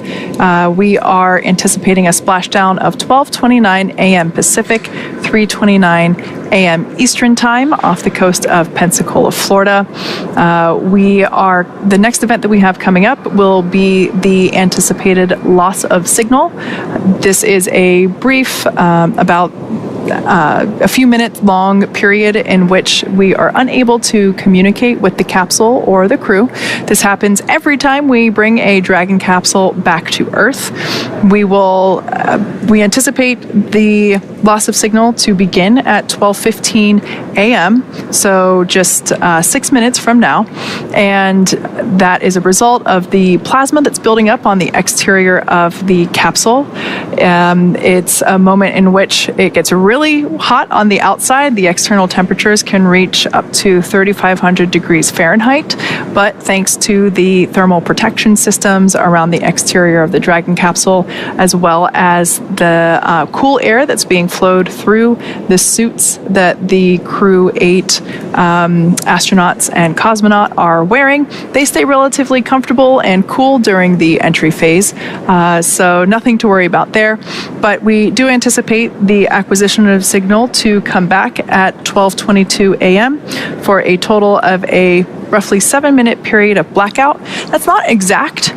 We are anticipating a splashdown of 12:29 a.m. Pacific, 3:29 a.m. Eastern Time off the coast of Pensacola, Florida. The next event that we have coming up will be the anticipated loss of signal. This is a brief, about a few minute long period in which we are unable to communicate with the capsule or the crew. This happens every time we bring a Dragon capsule back to Earth. We anticipate the loss of signal to begin at 12:15 a.m., so just 6 minutes from now, and that is a result of the plasma that's building up on the exterior of the capsule. It's a moment in which it gets really hot on the outside. The external temperatures can reach up to 3,500 degrees Fahrenheit, but thanks to the thermal protection systems around the exterior of the Dragon capsule, as well as the cool air that's being flowed through the suits that the Crew-8 astronauts and cosmonaut are wearing, they stay relatively comfortable and cool during the entry phase. So nothing to worry about there. But we do anticipate the acquisition of signal to come back at 12:22 a.m. for a total of a roughly 7-minute period of blackout. That's not exact.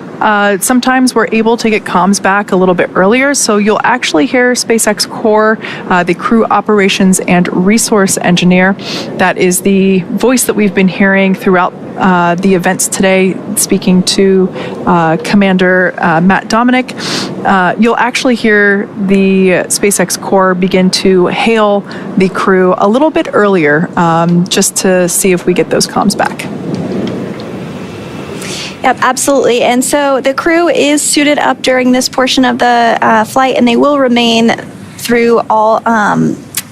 Sometimes we're able to get comms back a little bit earlier, so you'll actually hear SpaceX Core, the crew operations and resource engineer. That is the voice that we've been hearing throughout the events today, speaking to Commander Matt Dominick. You'll actually hear the SpaceX Core begin to hail the crew a little bit earlier, just to see if we get those comms back. Yep, absolutely. And so the crew is suited up during this portion of the flight, and they will remain through all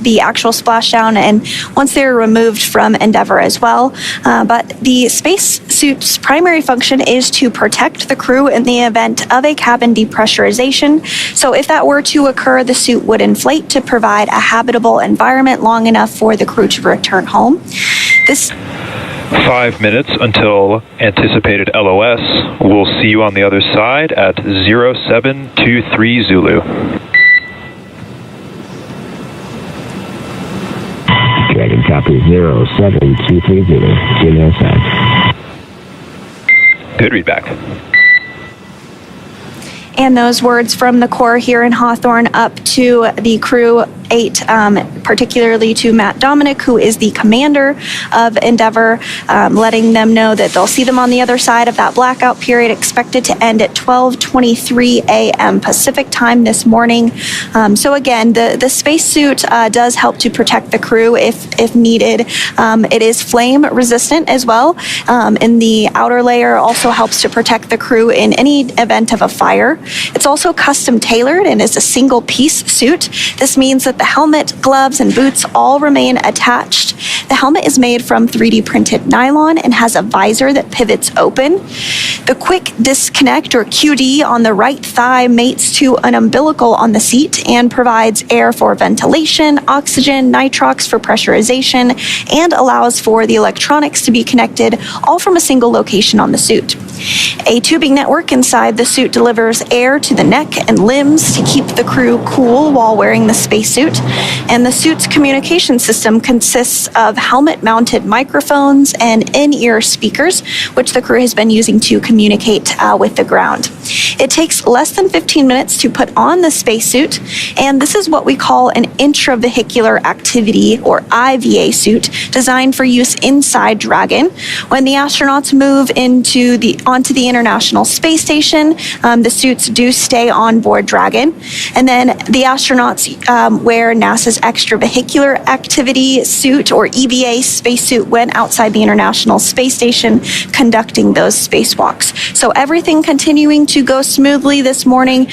the actual splashdown and once they're removed from Endeavour as well. But the spacesuit's primary function is to protect the crew in the event of a cabin depressurization. So if that were to occur, the suit would inflate to provide a habitable environment long enough for the crew to return home. 5 minutes until anticipated LOS. We'll see you on the other side at 0723 Zulu. Dragon copy 0723 Zulu. See you on the other side. Good readback. And those words from the Corps here in Hawthorne up to the CREW-8, particularly to Matt Dominick, who is the commander of Endeavour, letting them know that they'll see them on the other side of that blackout period, expected to end at 12:23 a.m. Pacific time this morning. So again, the spacesuit does help to protect the crew if needed. It is flame resistant as well, and the outer layer also helps to protect the crew in any event of a fire. It's also custom tailored and is a single piece suit. This means that the helmet, gloves, and boots all remain attached. The helmet is made from 3D printed nylon and has a visor that pivots open. The quick disconnect, or QD, on the right thigh mates to an umbilical on the seat and provides air for ventilation, oxygen, nitrox for pressurization, and allows for the electronics to be connected all from a single location on the suit. A tubing network inside the suit delivers air to the neck and limbs to keep the crew cool while wearing the spacesuit. And the suit's communication system consists of helmet-mounted microphones and in-ear speakers, which the crew has been using to communicate with the ground. It takes less than 15 minutes to put on the spacesuit, and this is what we call an intravehicular activity, or IVA suit, designed for use inside Dragon. When the astronauts move onto the International Space Station, the suits do stay on board Dragon, and then the astronauts wear NASA's extravehicular activity suit, or EVA spacesuit, when outside the International Space Station conducting those spacewalks. So everything continuing to go smoothly this morning.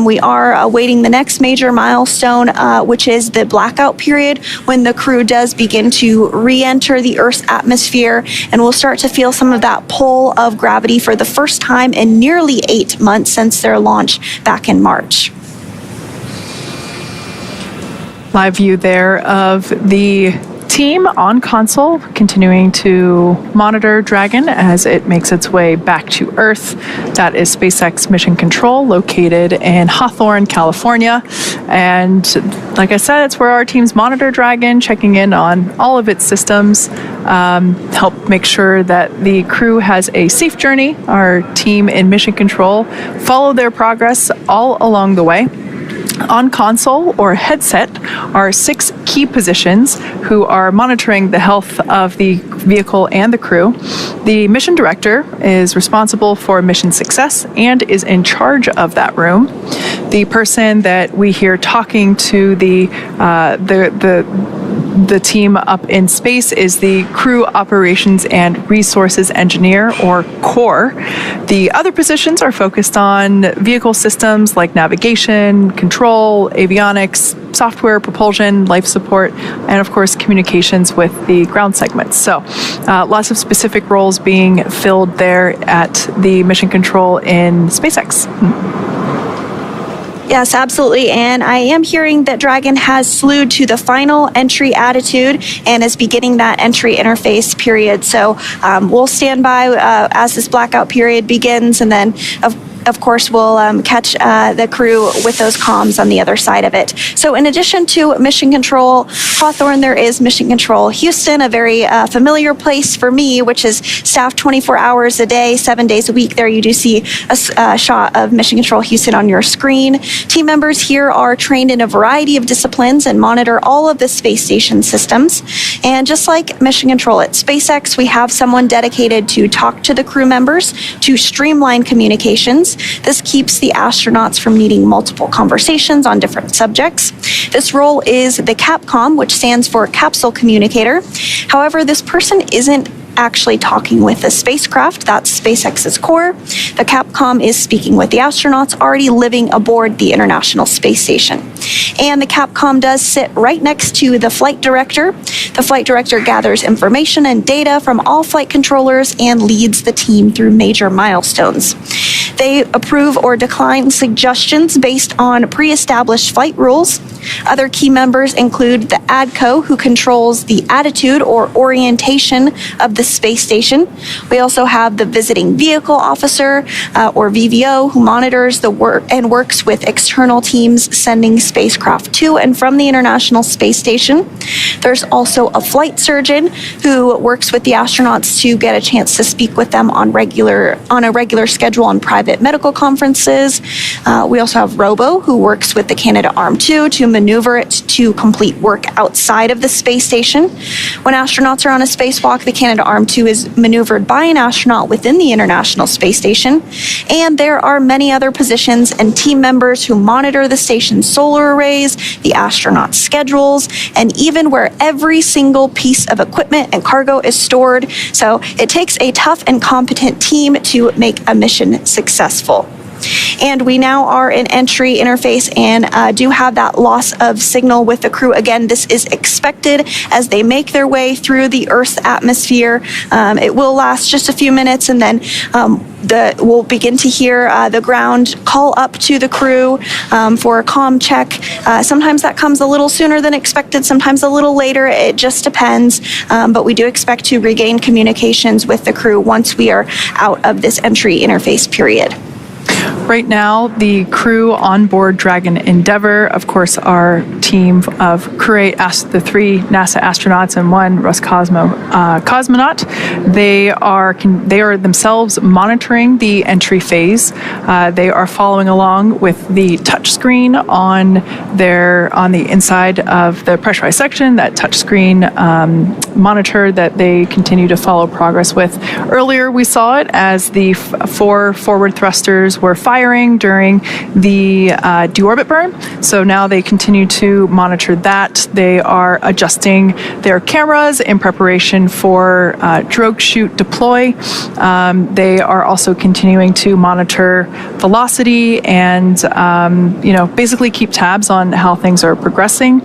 We are awaiting the next major milestone, which is the blackout period, when the crew does begin to re-enter the Earth's atmosphere, and we'll start to feel some of that pull of gravity for the first time in nearly 8 months since their launch back in March. Live view there of the team on console, continuing to monitor Dragon as it makes its way back to Earth. That is SpaceX Mission Control, located in Hawthorne, California. And like I said, it's where our teams monitor Dragon, checking in on all of its systems, help make sure that the crew has a safe journey. Our team in Mission Control follow their progress all along the way. On console or headset are 6 key positions who are monitoring the health of the vehicle and the crew. The mission director is responsible for mission success and is in charge of that room. The person that we hear talking to the team up in space is the Crew Operations and Resources Engineer, or CORE. The other positions are focused on vehicle systems like navigation, control, avionics, software, propulsion, life support, and of course communications with the ground segments. So lots of specific roles being filled there at the Mission Control in SpaceX. Yes, absolutely. And I am hearing that Dragon has slewed to the final entry attitude and is beginning that entry interface period. So we'll stand by as this blackout period begins, and then of course, we'll catch the crew with those comms on the other side of it. So in addition to Mission Control Hawthorne, there is Mission Control Houston, a very familiar place for me, which is staffed 24 hours a day, 7 days a week. There you do see a shot of Mission Control Houston on your screen. Team members here are trained in a variety of disciplines and monitor all of the space station systems. And just like Mission Control at SpaceX, we have someone dedicated to talk to the crew members to streamline communications. This keeps the astronauts from needing multiple conversations on different subjects. This role is the CAPCOM, which stands for Capsule Communicator. However, this person isn't actually talking with the spacecraft. That's SpaceX's core. The Capcom is speaking with the astronauts already living aboard the International Space Station. And the Capcom does sit right next to the flight director. The flight director gathers information and data from all flight controllers and leads the team through major milestones. They approve or decline suggestions based on pre-established flight rules. Other key members include the ADCO, who controls the attitude or orientation of the space station. We also have the visiting vehicle officer, or VVO, who monitors the work and works with external teams sending spacecraft to and from the International Space Station. There's also a flight surgeon who works with the astronauts to get a chance to speak with them on a regular schedule on private medical conferences. We also have Robo, who works with the Canadarm2 to maneuver it to complete work outside of the space station. When astronauts are on a spacewalk, the Canadarm2 is maneuvered by an astronaut within the International Space Station. And there are many other positions and team members who monitor the station's solar arrays, the astronauts' schedules, and even where every single piece of equipment and cargo is stored. So it takes a tough and competent team to make a mission successful. And we now are in entry interface and do have that loss of signal with the crew. Again, this is expected as they make their way through the Earth's atmosphere. It will last just a few minutes, and then we'll begin to hear the ground call up to the crew for a comm check. Sometimes that comes a little sooner than expected, sometimes a little later. It just depends. But we do expect to regain communications with the crew once we are out of this entry interface period. Right now, the crew on board Dragon Endeavour, of course, our team of CREW-8, the 3 NASA astronauts and 1 Roscosmos cosmonaut, they are themselves monitoring the entry phase. They are following along with the touchscreen on the inside of the pressurized section, that touchscreen monitor that they continue to follow progress with. Earlier, we saw it as the 4 forward thrusters were firing during the deorbit burn. So now they continue to monitor that. They are adjusting their cameras in preparation for drogue shoot deploy. They are also continuing to monitor velocity and basically keep tabs on how things are progressing.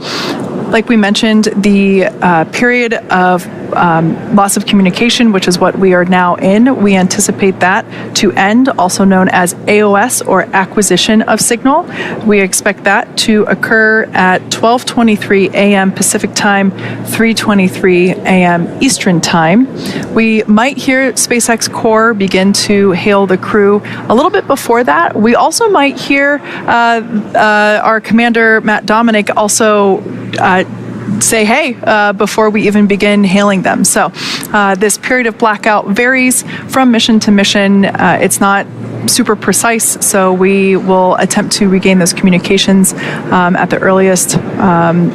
Like we mentioned, the period of loss of communication, which is what we are now in, we anticipate that to end, also known as AOS, or acquisition of signal. We expect that to occur at 12:23 a.m. Pacific time, 3:23 a.m. Eastern time. We might hear SpaceX core begin to hail the crew a little bit before that. We also might hear our commander, Matthew Dominick, also say hey before we even begin hailing them. So this period of blackout varies from mission to mission. It's not super precise, so we will attempt to regain those communications at the earliest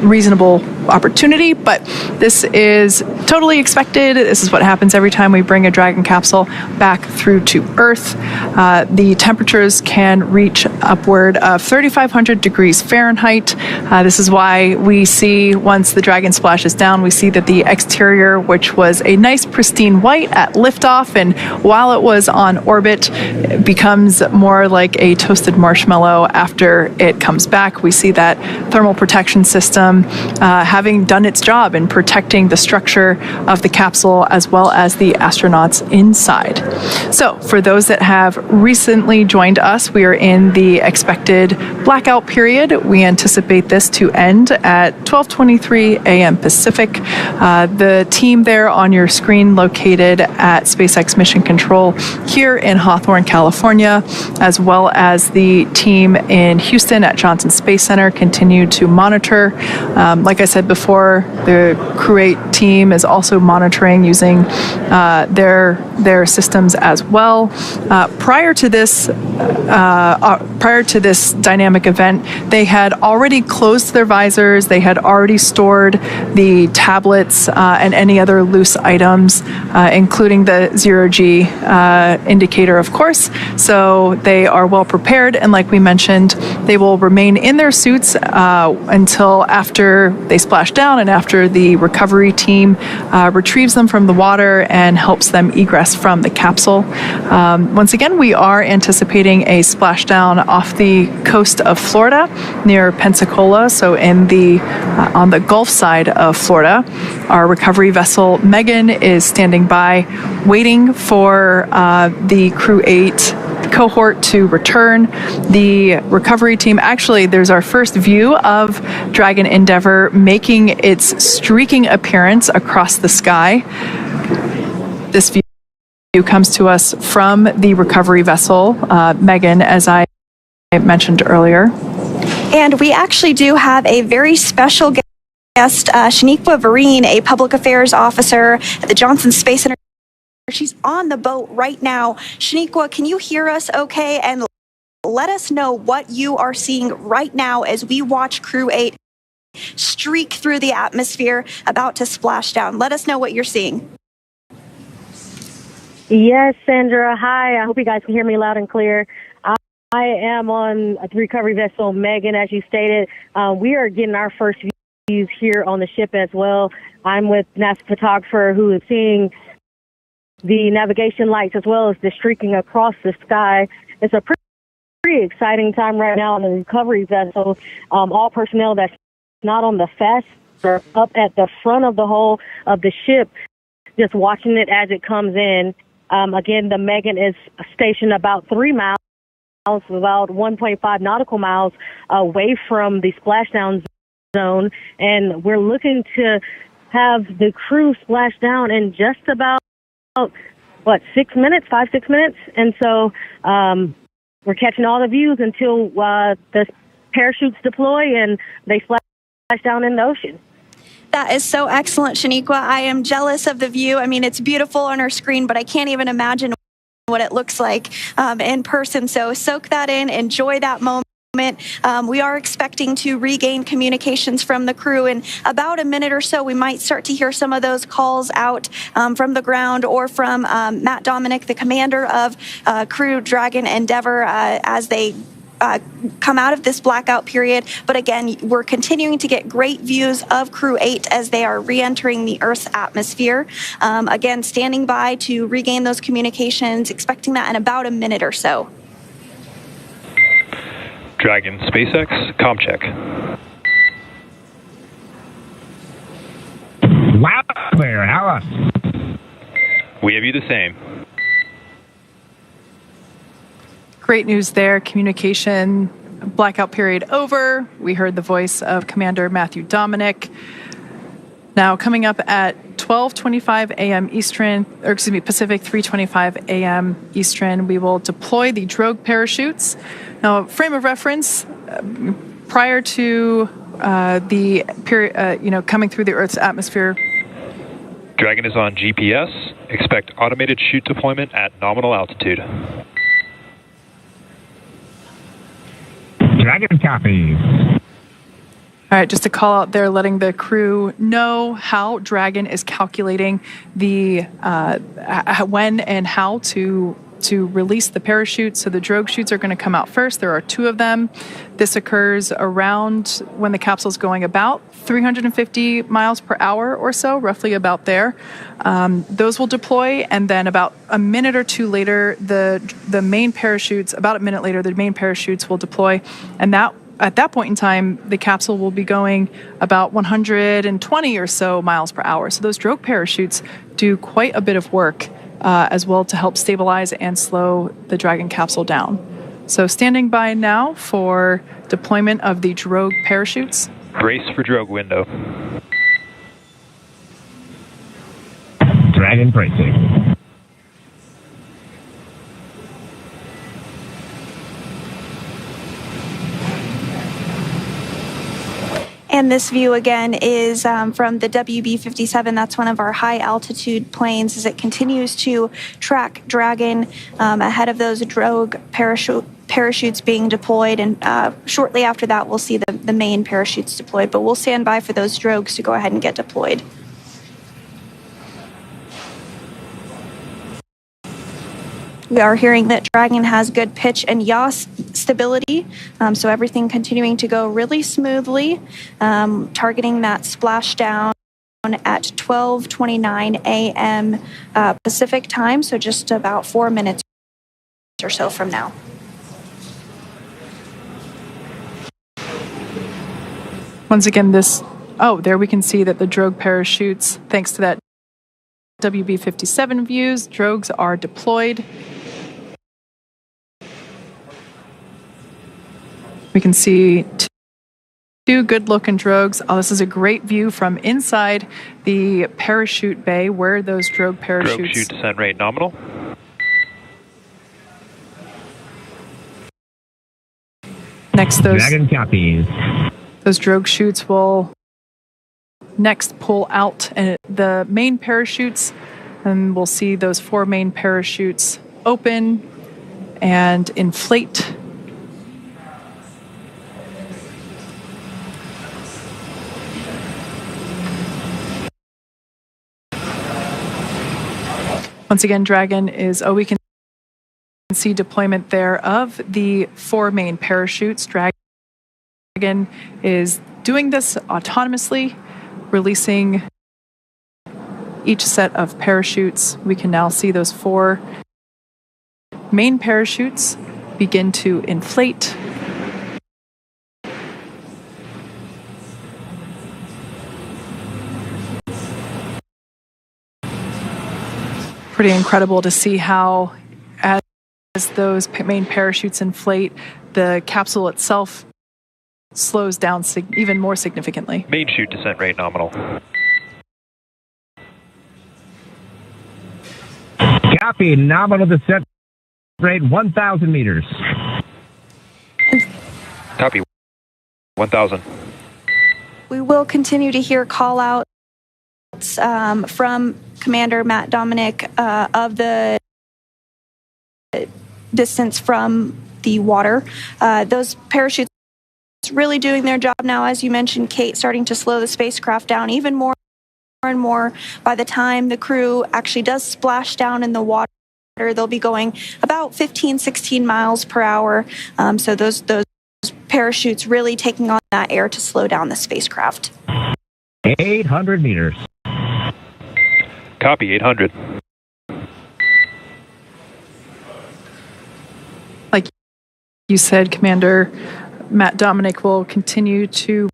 reasonable opportunity, but this is totally expected. This is what happens every time we bring a Dragon capsule back through to Earth. The temperatures can reach upward of 3,500 degrees Fahrenheit. This is why we see, once the Dragon splashes down, we see that the exterior, which was a nice pristine white at liftoff, and while it was on orbit, it becomes more like a toasted marshmallow after it comes back. We see that thermal protection system having done its job in protecting the structure of the capsule as well as the astronauts inside. So for those that have recently joined us, we are in the expected blackout period. We anticipate this to end at 12:23 a.m. Pacific. The team there on your screen located at SpaceX Mission Control here in Hawthorne, California, as well as the team in Houston at Johnson Space Center, continue to monitor. Like I said before, the CREW-8 team is also monitoring using their systems as well. Prior to this dynamic event, they had already closed their visors. They had already stored the tablets and any other loose items, including the zero-G indicator, of course. So they are well prepared, and like we mentioned, they will remain in their suits until after they splash splash down, and after the recovery team retrieves them from the water and helps them egress from the capsule. Once again, we are anticipating a splashdown off the coast of Florida near Pensacola, so in the on the Gulf side of Florida. Our recovery vessel Megan is standing by, waiting for the CREW-8 cohort to return. The recovery team, actually, there's our first view of Dragon Endeavour making its streaking appearance across the sky. This view comes to us from the recovery vessel, Megan, as I mentioned earlier. And we actually do have a very special guest, Shaniqua Vereen, a public affairs officer at the Johnson Space Center. She's on the boat right now. Shaniqua, can you hear us okay? And let us know what you are seeing right now as we watch CREW-8 streak through the atmosphere, about to splash down. Let us know what you're seeing. Yes, Sandra. Hi. I hope you guys can hear me loud and clear. I am on a recovery vessel, Megan, as you stated. We are getting our first views here on the ship as well. I'm with NASA photographer who is seeing the navigation lights as well as the streaking across the sky. It's a pretty exciting time right now on the recovery vessel. All personnel that's not on the fast are up at the front of the hull of the ship, just watching it as it comes in. Again, the Megan is stationed about 3 miles, about 1.5 nautical miles away from the splashdown zone, and we're looking to have the crew splash down in just about 6 minutes, 5-6 minutes. And so we're catching all the views until the parachutes deploy and they splash down in the ocean. That is so excellent, Shaniqua. I am jealous of the view. I mean, it's beautiful on our screen, but I can't even imagine what it looks like in person. So soak that in, enjoy that moment. We are expecting to regain communications from the crew in about a minute or so. We might start to hear some of those calls out from the ground or from Matt Dominick, the commander of Crew Dragon Endeavour, as they come out of this blackout period. But again, we're continuing to get great views of CREW-8 as they are re-entering the Earth's atmosphere. Again, standing by to regain those communications, expecting that in about a minute or so. Dragon SpaceX, comm check. Loud and clear, how us? We have you the same. Great news there. Communication blackout period over. We heard the voice of Commander Matthew Dominick. Now, coming up at 12:25 a.m. Eastern, or excuse me, Pacific, 3:25 a.m. Eastern, we will deploy the drogue parachutes. Now, frame of reference, prior to the period, coming through the Earth's atmosphere. Dragon is on GPS. Expect automated chute deployment at nominal altitude. Dragon copies. All right, just a call out there, letting the crew know how Dragon is calculating the when and how to release the parachute. So the drogue chutes are going to come out first. There are 2 of them. This occurs around when the capsule is going about 350 miles per hour or so, roughly about there. Those will deploy, and then about a minute or 2 later, the main parachutes, about a minute later, the main parachutes will deploy, and at that point in time, the capsule will be going about 120 or so miles per hour. So those drogue parachutes do quite a bit of work as well to help stabilize and slow the Dragon capsule down. So standing by now for deployment of the drogue parachutes. Brace for drogue window. Dragon bracing. And this view again is from the WB-57. That's one of our high altitude planes as it continues to track Dragon ahead of those drogue parachutes being deployed. And shortly after that, we'll see the main parachutes deployed. But we'll stand by for those drogues to go ahead and get deployed. We are hearing that Dragon has good pitch and yaw stability, so everything continuing to go really smoothly, targeting that splashdown at 12:29 a.m. Pacific time, so just about 4 minutes or so from now. Once again, there we can see that the drogue parachutes, thanks to that WB-57 views, drogues are deployed. We can see two good-looking drogues. Oh, this is a great view from inside the parachute bay where those drogue parachutes... Drogue chute descent rate nominal. Next, Dragon copies. those drogue chutes will next pull out the main parachutes, and we'll see those 4 main parachutes open and inflate. Once again, Dragon is, we can see deployment there of the 4 main parachutes. Dragon is doing this autonomously, releasing each set of parachutes. We can now see those 4 main parachutes begin to inflate. Pretty incredible to see how, as those main parachutes inflate, the capsule itself slows down even more significantly. Main chute descent rate nominal. Copy. Nominal descent rate 1,000 meters. Copy. 1,000. We will continue to hear call-outs from Commander Matt Dominick of the distance from the water. Those parachutes really doing their job now, as you mentioned, Kate, starting to slow the spacecraft down even more and more. By the time the crew actually does splash down in the water, they'll be going about 15, 16 miles per hour. So those parachutes really taking on that air to slow down the spacecraft. 800 meters. Copy. 800. Like you said, Commander, Matt Dominick will continue to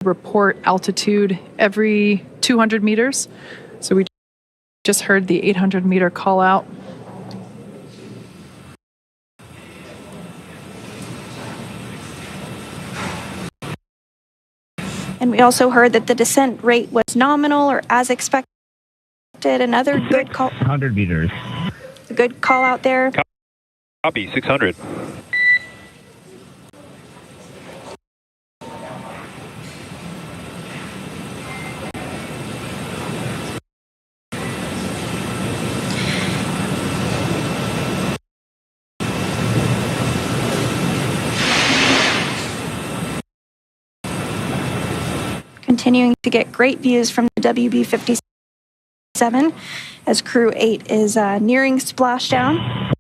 report altitude every 200 meters. So we just heard the 800 meter call out. And we also heard that the descent rate was nominal or as expected. Another good call. 100 meters. A good call out there. Copy. 600. Continuing to get great views from the WB-57 as CREW-8 is nearing splashdown.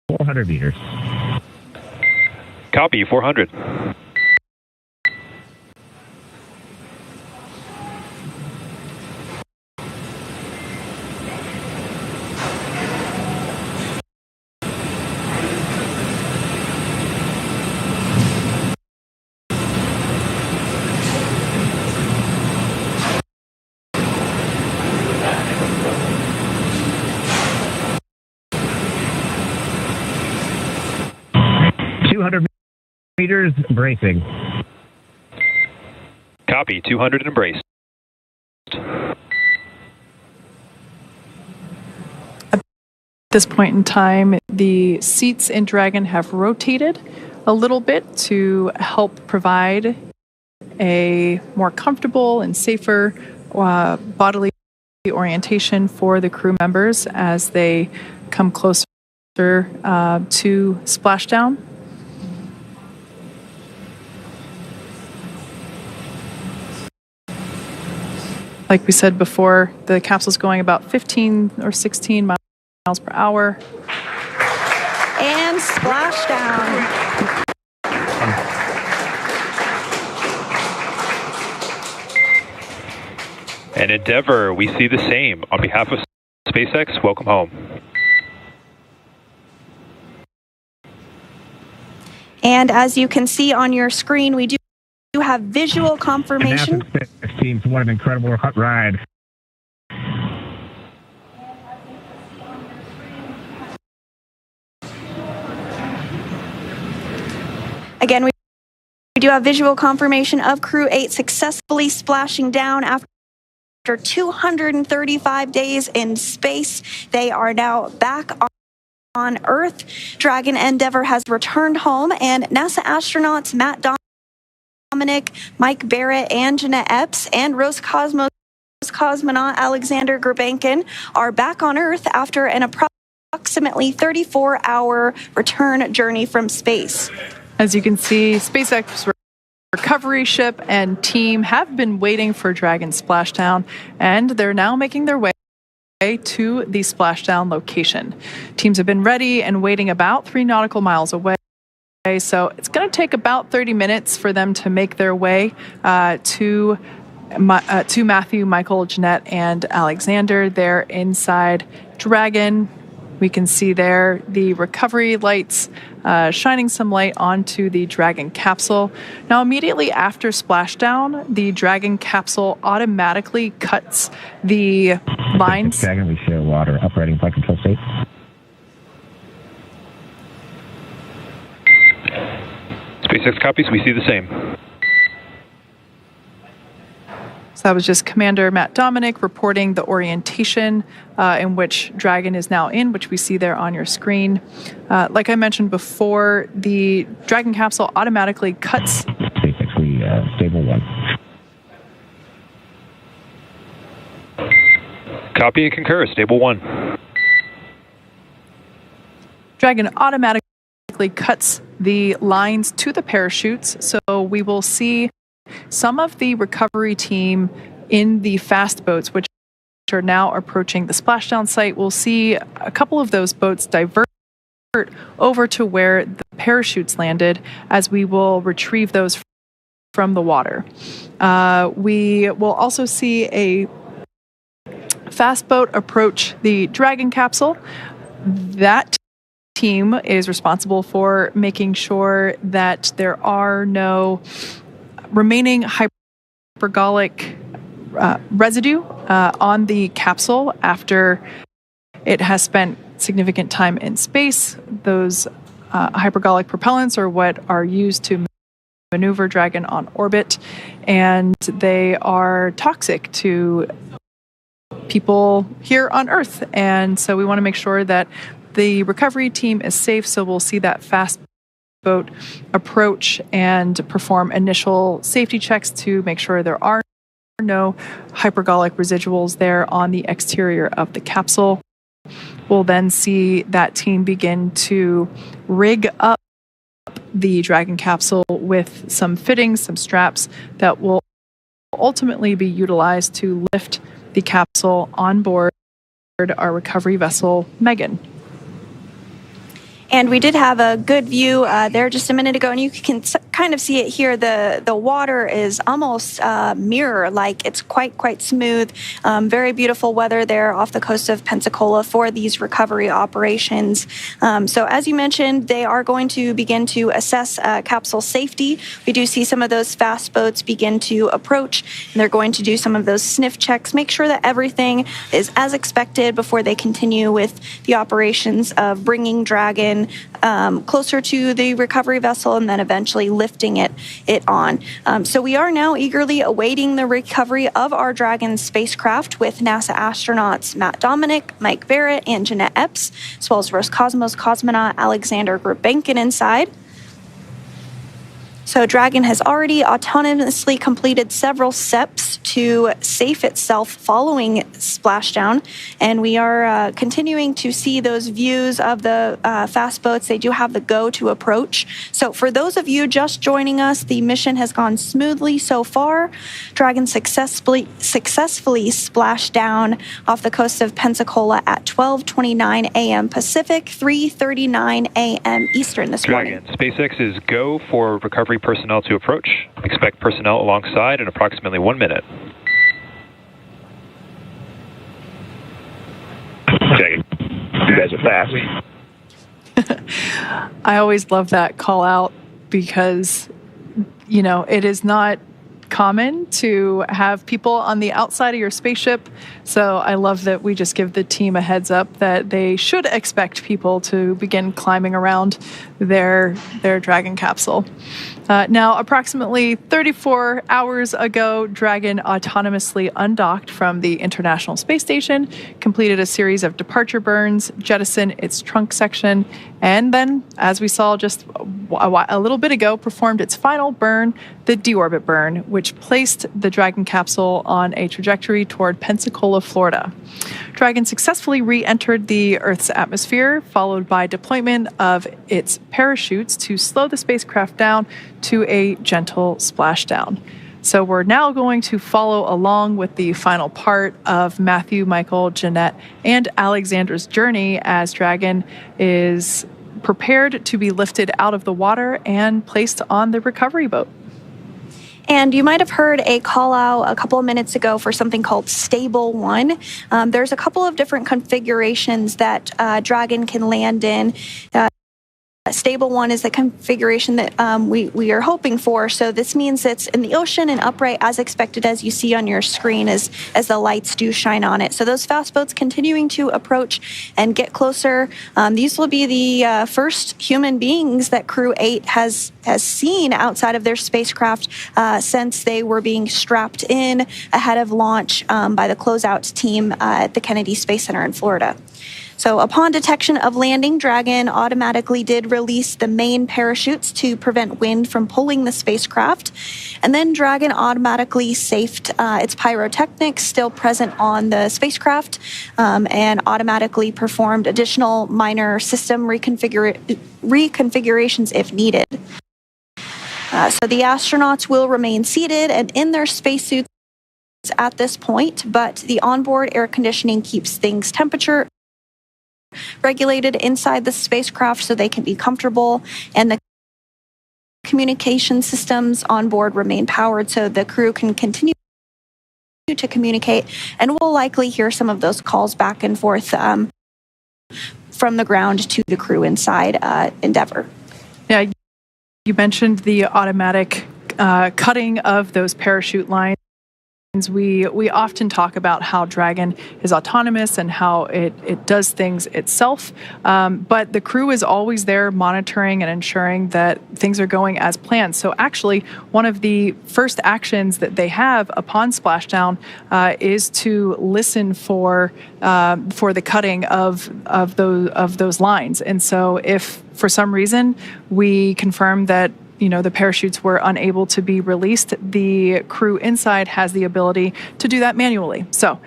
400 meters. Copy. 400. Meters bracing. Copy. 200 embrace. At this point in time, the seats in Dragon have rotated a little bit to help provide a more comfortable and safer bodily orientation for the crew members as they come closer to splashdown. Like we said before, the capsule's going about 15 or 16 miles per hour. and splashdown. And Endeavour, we see the same. On behalf of SpaceX, welcome home. And as you can see on your screen, we do have visual confirmation. And NASA teams, what an incredible ride. Again, we do have visual confirmation of Crew-8 successfully splashing down after 235 days in space. They are now back on Earth. Dragon Endeavour has returned home, and NASA astronauts Matt Dominick, Mike Barratt, and Jeanette Epps, and Roscosmos cosmonaut Alexander Grebenkin are back on Earth after an approximately 34-hour return journey from space. As you can see, SpaceX recovery ship and team have been waiting for Dragon splashdown, and they're now making their way to the splashdown location. Teams have been ready and waiting about 3 nautical miles away, so it's going to take about 30 minutes for them to make their way to Matthew, Michael, Jeanette, and Alexander. They're inside Dragon. We can see there the recovery lights shining some light onto the Dragon capsule. Now, immediately after splashdown, the Dragon capsule automatically cuts the lines. Dragon, we share water. Operating flight control state. SpaceX copies, we see the same. So that was just Commander Matt Dominick reporting the orientation in which Dragon is now in, which we see there on your screen. Like I mentioned before, the Dragon capsule automatically cuts. SpaceX, we stable 1. Copy and concur, stable 1. Dragon automatically cuts the lines to the parachutes, so we will see some of the recovery team in the fast boats, which are now approaching the splashdown site. We'll see a couple of those boats divert over to where the parachutes landed, as we will retrieve those from the water. We will also see a fast boat approach the Dragon capsule. That team is responsible for making sure that there are no remaining hypergolic residue on the capsule after it has spent significant time in space. Those hypergolic propellants are what are used to maneuver Dragon on orbit, and they are toxic to people here on Earth. And so we want to make sure that the recovery team is safe, so we'll see that fast boat approach and perform initial safety checks to make sure there are no hypergolic residuals there on the exterior of the capsule. We'll then see that team begin to rig up the Dragon capsule with some fittings, some straps that will ultimately be utilized to lift the capsule on board our recovery vessel, Megan. And we did have a good view there just a minute ago, and you can kind of see it here. The water is almost mirror-like. It's quite smooth. Very beautiful weather there off the coast of Pensacola for these recovery operations. So as you mentioned, they are going to begin to assess capsule safety. We do see some of those fast boats begin to approach, and they're going to do some of those sniff checks, make sure that everything is as expected before they continue with the operations of bringing Dragon closer to the recovery vessel and then eventually lifting it on. So we are now eagerly awaiting the recovery of our Dragon spacecraft with NASA astronauts Matt Dominick, Mike Barratt, and Jeanette Epps, as well as Roscosmos cosmonaut Alexander Grebenkin inside. So Dragon has already autonomously completed several steps to safe itself following splashdown, and we are continuing to see those views of the fast boats. They do have the go to approach. So for those of you just joining us, the mission has gone smoothly so far. Dragon successfully splashed down off the coast of Pensacola at 12:29 a.m. Pacific, 3:39 a.m. Eastern this morning. Dragon, SpaceX is go for recovery personnel to approach. Expect personnel alongside in approximately 1 minute. Dragon, you guys are fast. I always love that call out because, it is not common to have people on the outside of your spaceship. So I love that we just give the team a heads up that they should expect people to begin climbing around their Dragon capsule. Now, approximately 34 hours ago, Dragon autonomously undocked from the International Space Station, completed a series of departure burns, jettisoned its trunk section, and then, as we saw just a little bit ago, performed its final burn, the deorbit burn, which placed the Dragon capsule on a trajectory toward Pensacola, Florida. Dragon successfully re-entered the Earth's atmosphere, followed by deployment of its parachutes to slow the spacecraft down to a gentle splashdown. So we're now going to follow along with the final part of Matthew, Michael, Jeanette, and Alexander's journey as Dragon is prepared to be lifted out of the water and placed on the recovery boat. And you might have heard a call out a couple of minutes ago for something called Stable 1. There's a couple of different configurations that Dragon can land in. Stable 1 is the configuration that we are hoping for. So this means it's in the ocean and upright as expected, as you see on your screen as the lights do shine on it. So those fast boats continuing to approach and get closer. These will be the first human beings that CREW-8 has seen outside of their spacecraft since they were being strapped in ahead of launch by the closeout team at the Kennedy Space Center in Florida. So upon detection of landing, Dragon automatically did release the main parachutes to prevent wind from pulling the spacecraft. And then Dragon automatically safed its pyrotechnics still present on the spacecraft and automatically performed additional minor system reconfigurations if needed. So the astronauts will remain seated and in their spacesuits at this point, but the onboard air conditioning keeps things temperature regulated inside the spacecraft so they can be comfortable, and the communication systems on board remain powered so the crew can continue to communicate, and we'll likely hear some of those calls back and forth from the ground to the crew inside Endeavour. Yeah, you mentioned the automatic cutting of those parachute lines. We often talk about how Dragon is autonomous and how it does things itself, but the crew is always there monitoring and ensuring that things are going as planned. So actually, one of the first actions that they have upon splashdown is to listen for the cutting of those lines. And so if for some reason we confirm that the parachutes were unable to be released, the crew inside has the ability to do that manually. So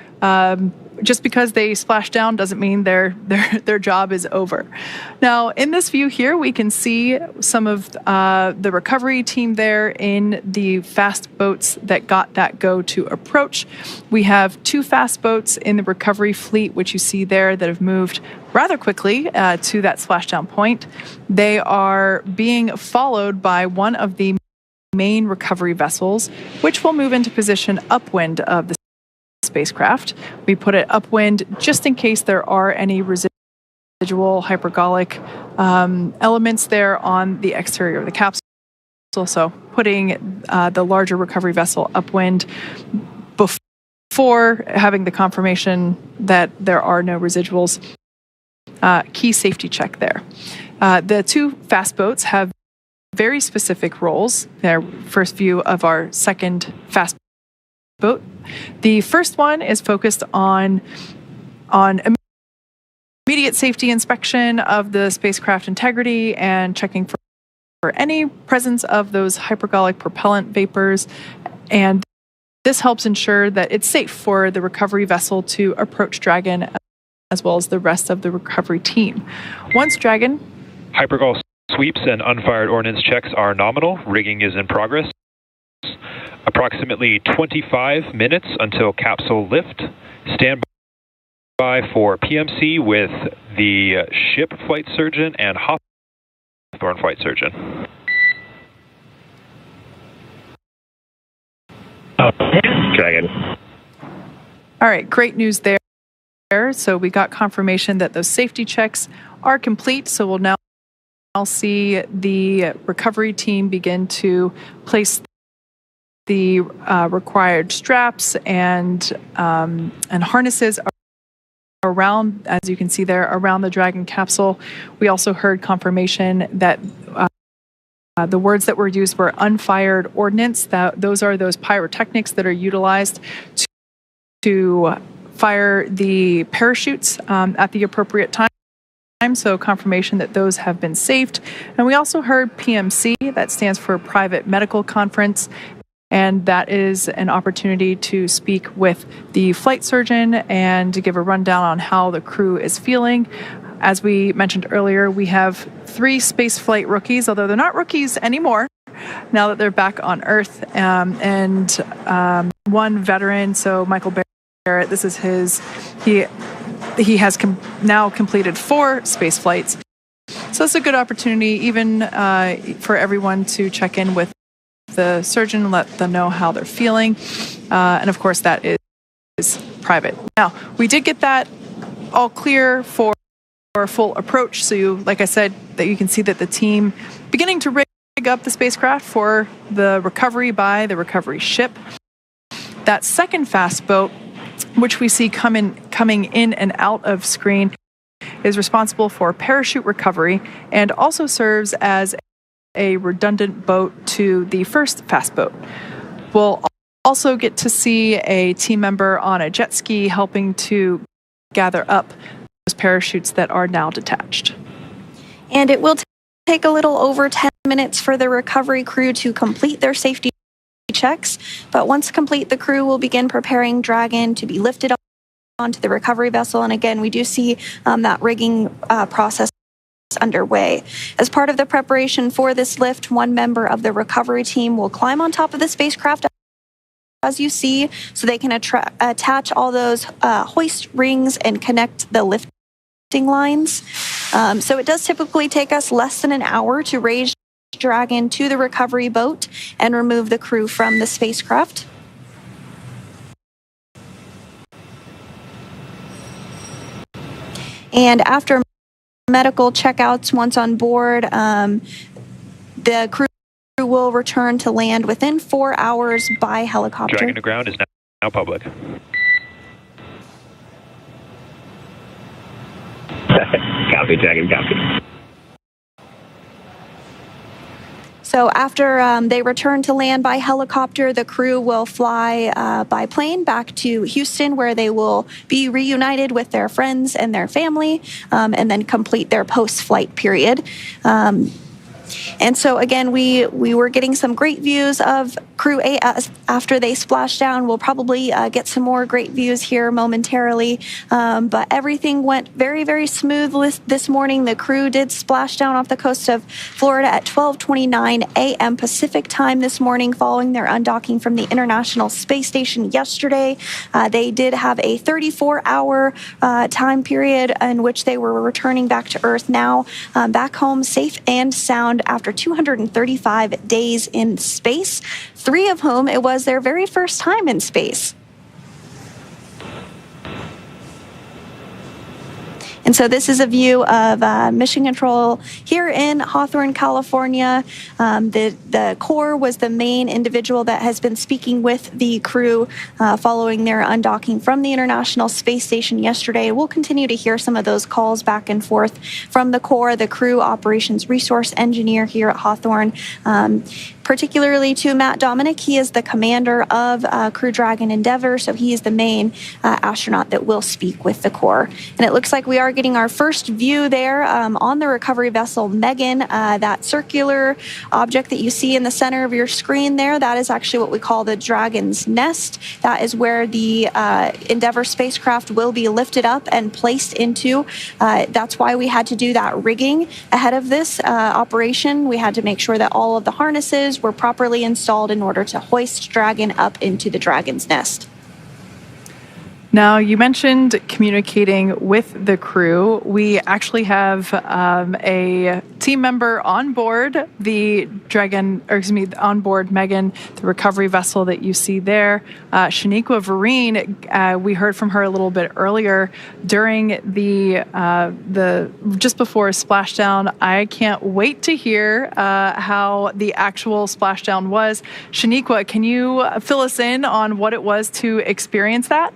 just because they splash down doesn't mean their job is over. Now, in this view here, we can see some of the recovery team there in the fast boats that got that go to approach. We have 2 fast boats in the recovery fleet, which you see there, that have moved rather quickly to that splashdown point. They are being followed by one of the main recovery vessels, which will move into position upwind of the spacecraft. We put it upwind just in case there are any residual hypergolic elements there on the exterior of the capsule. So putting the larger recovery vessel upwind before having the confirmation that there are no residuals. Key safety check there. The 2 fast boats have very specific roles. Their first view of our second fast boat. The first one is focused on immediate safety inspection of the spacecraft integrity and checking for any presence of those hypergolic propellant vapors, and this helps ensure that it's safe for the recovery vessel to approach Dragon as well as the rest of the recovery team. Once Dragon... Hypergol sweeps and unfired ordnance checks are nominal. Rigging is in progress. Approximately 25 minutes until capsule lift. Stand by for PMC with the ship flight surgeon and Hawthorne flight surgeon. Dragon. All right, great news there. So we got confirmation that those safety checks are complete. So we'll now see the recovery team begin to place the required straps and harnesses around, as you can see there, around the Dragon capsule. We also heard confirmation that the words that were used were unfired ordnance. Those are those pyrotechnics that are utilized to fire the parachutes at the appropriate time. So confirmation that those have been saved. And we also heard PMC, that stands for Private Medical Conference. And that is an opportunity to speak with the flight surgeon and to give a rundown on how the crew is feeling. As we mentioned earlier, we have 3 spaceflight rookies, although they're not rookies anymore now that they're back on Earth, and 1 veteran, so Michael Barratt. This is he has now completed 4 space flights. So it's a good opportunity even for everyone to check in with the surgeon and let them know how they're feeling. And of course, that is private. Now, we did get that all clear for a full approach. So like I said, that you can see that the team beginning to rig up the spacecraft for the recovery by the recovery ship. That second fast boat, which we see coming in and out of screen, is responsible for parachute recovery and also serves as a redundant boat to the first fast boat. We'll also get to see a team member on a jet ski helping to gather up those parachutes that are now detached. And it will take a little over 10 minutes for the recovery crew to complete their safety checks, but once complete, the crew will begin preparing Dragon to be lifted onto the recovery vessel. And again, we do see that rigging process underway. As part of the preparation for this lift, 1 member of the recovery team will climb on top of the spacecraft, as you see, so they can attach all those hoist rings and connect the lifting lines. So it does typically take us less than an hour to raise Dragon to the recovery boat and remove the crew from the spacecraft. And after medical checkouts, once on board, the crew will return to land within 4 hours by helicopter. Dragon to ground is now public. Copy, Dragon, copy. So after they return to land by helicopter, the crew will fly by plane back to Houston, where they will be reunited with their friends and their family, and then complete their post-flight period. And so again, we were getting some great views of CREW-8 after they splashed down. We'll probably get some more great views here momentarily. But everything went very, very smooth this morning. The crew did splash down off the coast of Florida at 12:29 a.m. Pacific time this morning, following their undocking from the International Space Station yesterday. They did have a 34-hour time period in which they were returning back to Earth, now back home safe and sound after 235 days in space, 3 of whom it was their very first time in space. And so this is a view of Mission Control here in Hawthorne, California. The core was the main individual that has been speaking with the crew following their undocking from the International Space Station yesterday. We'll continue to hear some of those calls back and forth from the core, the crew operations resource engineer here at Hawthorne. Particularly to Matt Dominick. He is the commander of Crew Dragon Endeavour, so he is the main astronaut that will speak with the Corps. And it looks like we are getting our first view there on the recovery vessel Megan. That circular object that you see in the center of your screen there, that is actually what we call the Dragon's Nest. That is where the Endeavour spacecraft will be lifted up and placed into. That's why we had to do that rigging ahead of this operation. We had to make sure that all of the harnesses were properly installed in order to hoist Dragon up into the Dragon's Nest. Now, you mentioned communicating with the crew. We actually have a team member on board the on board Megan, the recovery vessel that you see there. Shaniqua Vereen, we heard from her a little bit earlier during the just before splashdown. I can't wait to hear how the actual splashdown was. Shaniqua, can you fill us in on what it was to experience that?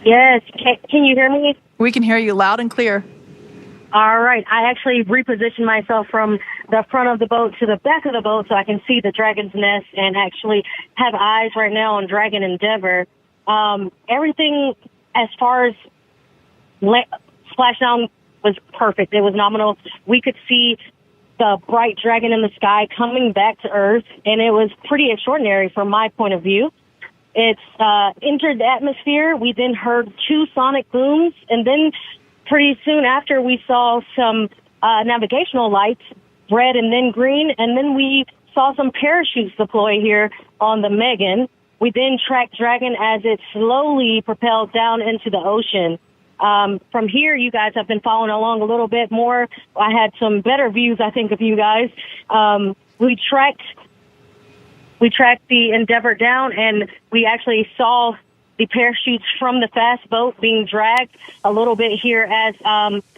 Yes. Can you hear me? We can hear you loud and clear. All right. I actually repositioned myself from the front of the boat to the back of the boat so I can see the Dragon's Nest and actually have eyes right now on Dragon Endeavour. Everything as far as splashdown was perfect. It was nominal. We could see the bright dragon in the sky coming back to Earth, and it was pretty extraordinary from my point of view. It's entered the atmosphere. We then heard 2 sonic booms, and then pretty soon after we saw some navigational lights, red and then green, and then we saw some parachutes deploy here on the Megan. We then tracked Dragon as it slowly propelled down into the ocean. From here, you guys have been following along a little bit more. I had some better views, I think, of you guys. We tracked the Endeavour down, and we actually saw the parachutes from the fast boat being dragged a little bit here as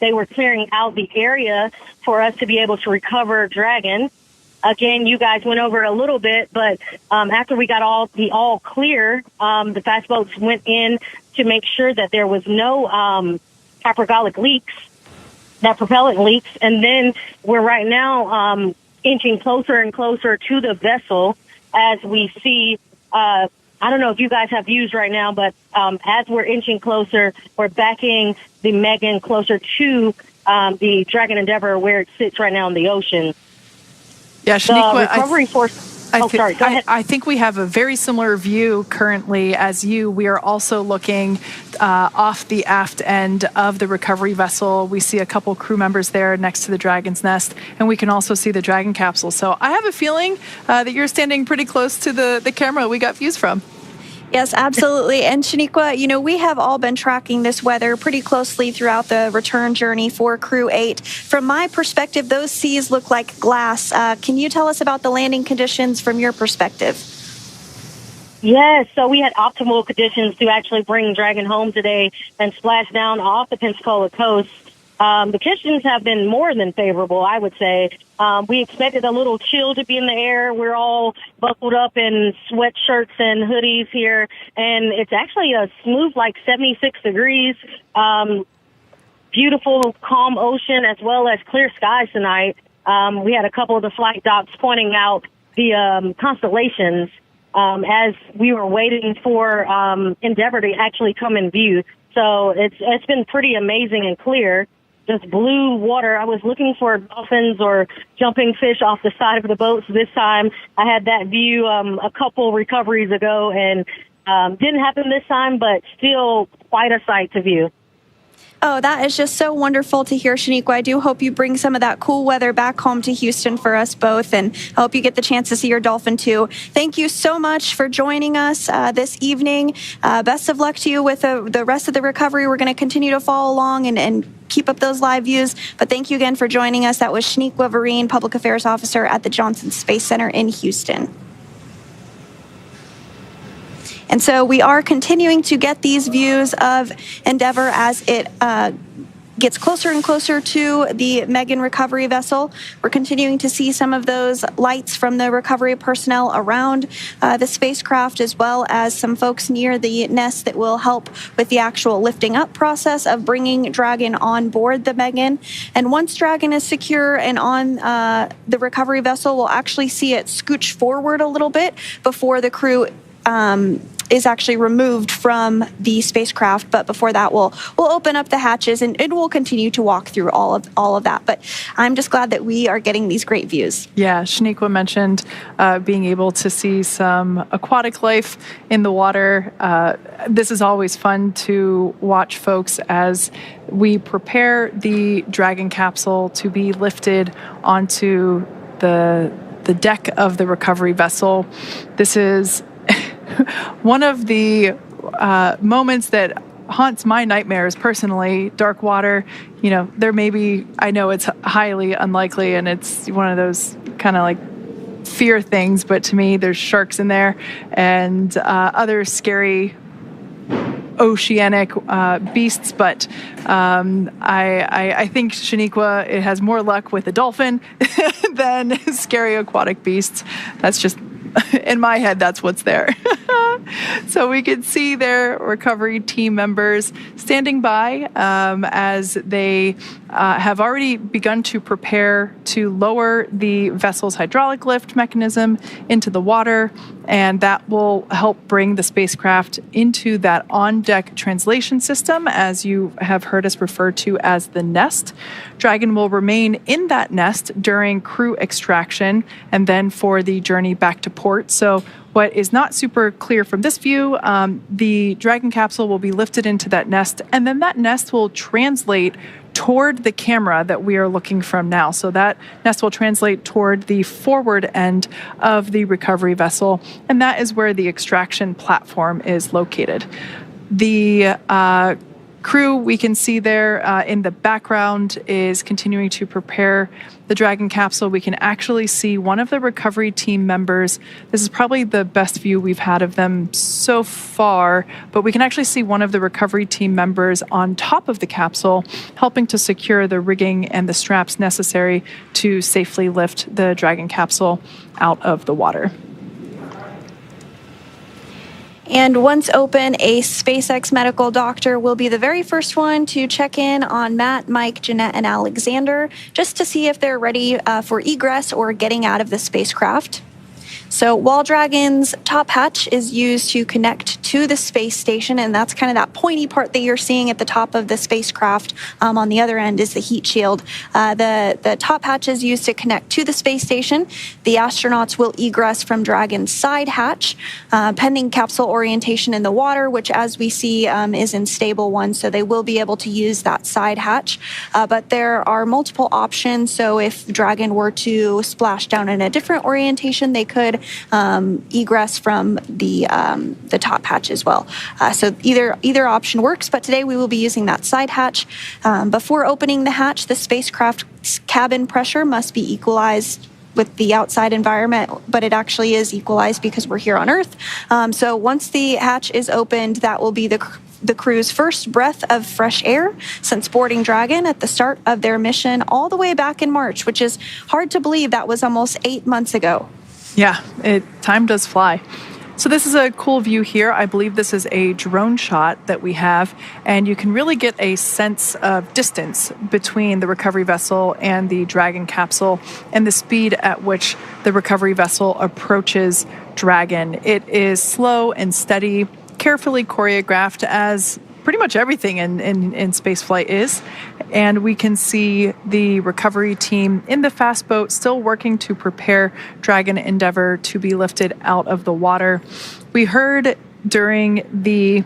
they were clearing out the area for us to be able to recover Dragon. Again, you guys went over a little bit, but after we got all clear, the fast boats went in to make sure that there was no hypergolic leaks, that propellant leaks, and then we're right now inching closer and closer to the vessel. As we see, I don't know if you guys have views right now, but as we're inching closer, we're backing the Megan closer to the Dragon Endeavour where it sits right now in the ocean. Yeah, Shaniqua, the recovery force. Sorry, go ahead. I think we have a very similar view currently as you. We are also looking off the aft end of the recovery vessel. We see a couple crew members there next to the Dragon's Nest, and we can also see the Dragon capsule. So I have a feeling that you're standing pretty close to the camera we got views from. Yes, absolutely. And Shaniqua, we have all been tracking this weather pretty closely throughout the return journey for Crew-8. From my perspective, those seas look like glass. Can you tell us about the landing conditions from your perspective? Yes, so we had optimal conditions to actually bring Dragon home today and splash down off the Pensacola coast. The conditions have been more than favorable, I would say. We expected a little chill to be in the air. We're all buckled up in sweatshirts and hoodies here, and it's actually a smooth, 76 degrees. Beautiful, calm ocean as well as clear skies tonight. We had a couple of the flight docs pointing out the constellations as we were waiting for Endeavour to actually come in view. So it's been pretty amazing and clear. Just blue water. I was looking for dolphins or jumping fish off the side of the boats this time. I had that view a couple recoveries ago, and didn't happen this time, but still quite a sight to view. Oh, that is just so wonderful to hear, Shaniqua. I do hope you bring some of that cool weather back home to Houston for us both, and I hope you get the chance to see your dolphin too. Thank you so much for joining us this evening. Best of luck to you with the rest of the recovery. We're going to continue to follow along and keep up those live views. But thank you again for joining us. That was Shaniqua Vereen, Public Affairs Officer at the Johnson Space Center in Houston. And so we are continuing to get these views of Endeavour as it gets closer and closer to the Megan recovery vessel. We're continuing to see some of those lights from the recovery personnel around the spacecraft, as well as some folks near the nest that will help with the actual lifting up process of bringing Dragon on board the Megan. And once Dragon is secure and on the recovery vessel, we'll actually see it scooch forward a little bit before the crew is actually removed from the spacecraft. But before that, we'll open up the hatches and we'll continue to walk through all of that. But I'm just glad that we are getting these great views. Yeah, Shaniqua mentioned being able to see some aquatic life in the water. This is always fun to watch, folks, as we prepare the Dragon capsule to be lifted onto the deck of the recovery vessel. This is one of the moments that haunts my nightmares personally. Dark water, there may be, I know it's highly unlikely and it's one of those kind of like fear things, but to me there's sharks in there and other scary oceanic beasts, but I think Shaniqua, it has more luck with a dolphin than scary aquatic beasts. That's just, in my head, that's what's there. So we can see their recovery team members standing by as they have already begun to prepare to lower the vessel's hydraulic lift mechanism into the water, and that will help bring the spacecraft into that on-deck translation system, as you have heard us refer to as the nest. Dragon will remain in that nest during crew extraction and then for the journey back to port. So what is not super clear from this view, the Dragon capsule will be lifted into that nest, and then that nest will translate toward the camera that we are looking from now. So that nest will translate toward the forward end of the recovery vessel, and that is where the extraction platform is located. The crew we can see there in the background is continuing to prepare the Dragon capsule. We can actually see one of the recovery team members. This is probably the best view we've had of them so far, but we can actually see one of the recovery team members on top of the capsule, helping to secure the rigging and the straps necessary to safely lift the Dragon capsule out of the water. And once open, a SpaceX medical doctor will be the very first one to check in on Matt, Mike, Jeanette, and Alexander, just to see if they're ready for egress or getting out of the spacecraft. So Wall Dragon's top hatch is used to connect to the space station, and that's kind of that pointy part that you're seeing at the top of the spacecraft. On the other end is the heat shield. The top hatch is used to connect to the space station. The astronauts will egress from Dragon's side hatch, pending capsule orientation in the water, which, as we see, is in stable 1, so they will be able to use that side hatch. But there are multiple options, so if Dragon were to splash down in a different orientation, they could egress from the top hatch as well. So either option works, but today we will be using that side hatch. Before opening the hatch, the spacecraft's cabin pressure must be equalized with the outside environment, but it actually is equalized because we're here on Earth. So once the hatch is opened, that will be the crew's first breath of fresh air since boarding Dragon at the start of their mission all the way back in March, which is hard to believe. That was almost 8 months ago. Yeah, time does fly. So this is a cool view here. I believe this is a drone shot that we have, and you can really get a sense of distance between the recovery vessel and the Dragon capsule and the speed at which the recovery vessel approaches Dragon. It is slow and steady, carefully choreographed, as pretty much everything in spaceflight is. And we can see the recovery team in the fast boat still working to prepare Dragon Endeavour to be lifted out of the water. We heard during the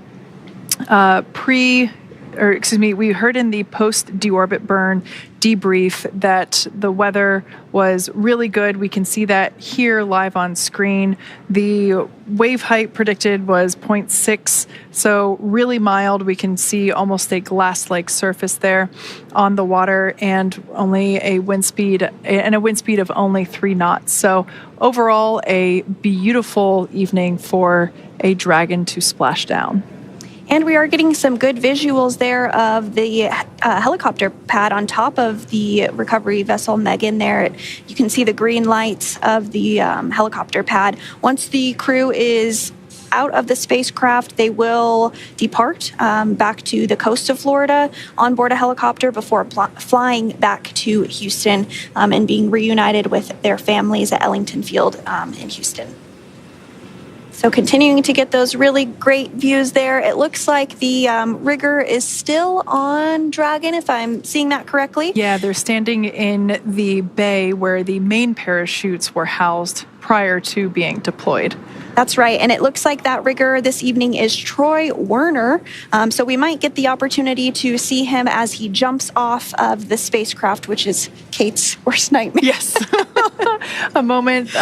we heard in the post-deorbit burn debrief that the weather was really good. We can see that here live on screen. The wave height predicted was 0.6, so really mild. We can see almost a glass-like surface there on the water, and only a wind speed of only 3 knots. So overall, a beautiful evening for a Dragon to splash down. And we are getting some good visuals there of the helicopter pad on top of the recovery vessel Megan there. You can see the green lights of the helicopter pad. Once the crew is out of the spacecraft, they will depart back to the coast of Florida on board a helicopter before flying back to Houston and being reunited with their families at Ellington Field in Houston. So continuing to get those really great views there. It looks like the rigger is still on Dragon, if I'm seeing that correctly. Yeah, they're standing in the bay where the main parachutes were housed prior to being deployed. That's right. And it looks like that rigger this evening is Troy Werner. So we might get the opportunity to see him as he jumps off of the spacecraft, which is Kate's worst nightmare. Yes. A moment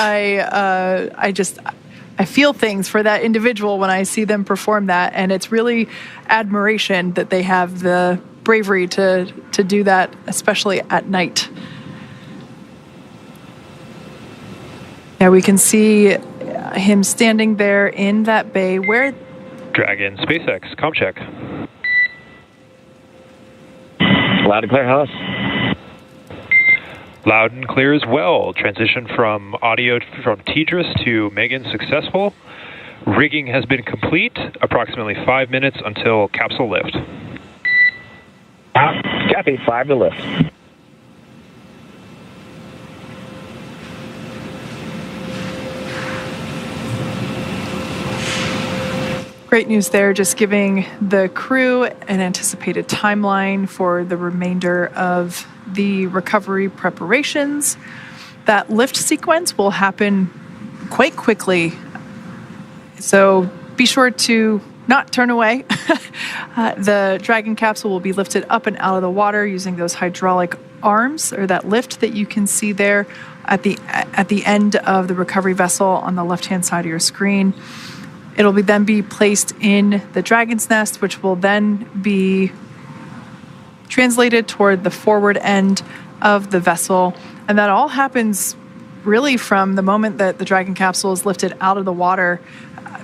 I feel things for that individual when I see them perform that, and it's really admiration that they have the bravery to do that, especially at night. Yeah, we can see him standing there in that bay where... Dragon, SpaceX, comm check. Loud and clear, Hollis. Loud and clear as well. Transition from audio from Tidris to Megan successful. Rigging has been complete. Approximately 5 minutes until capsule lift. Copy, 5 to lift. Great news there, just giving the crew an anticipated timeline for the remainder of the recovery preparations. That lift sequence will happen quite quickly, so be sure to not turn away. The Dragon capsule will be lifted up and out of the water using those hydraulic arms, or that lift that you can see there at the end of the recovery vessel on the left-hand side of your screen. It'll then be placed in the Dragon's nest, which will then be translated toward the forward end of the vessel. And that all happens really from the moment that the Dragon capsule is lifted out of the water,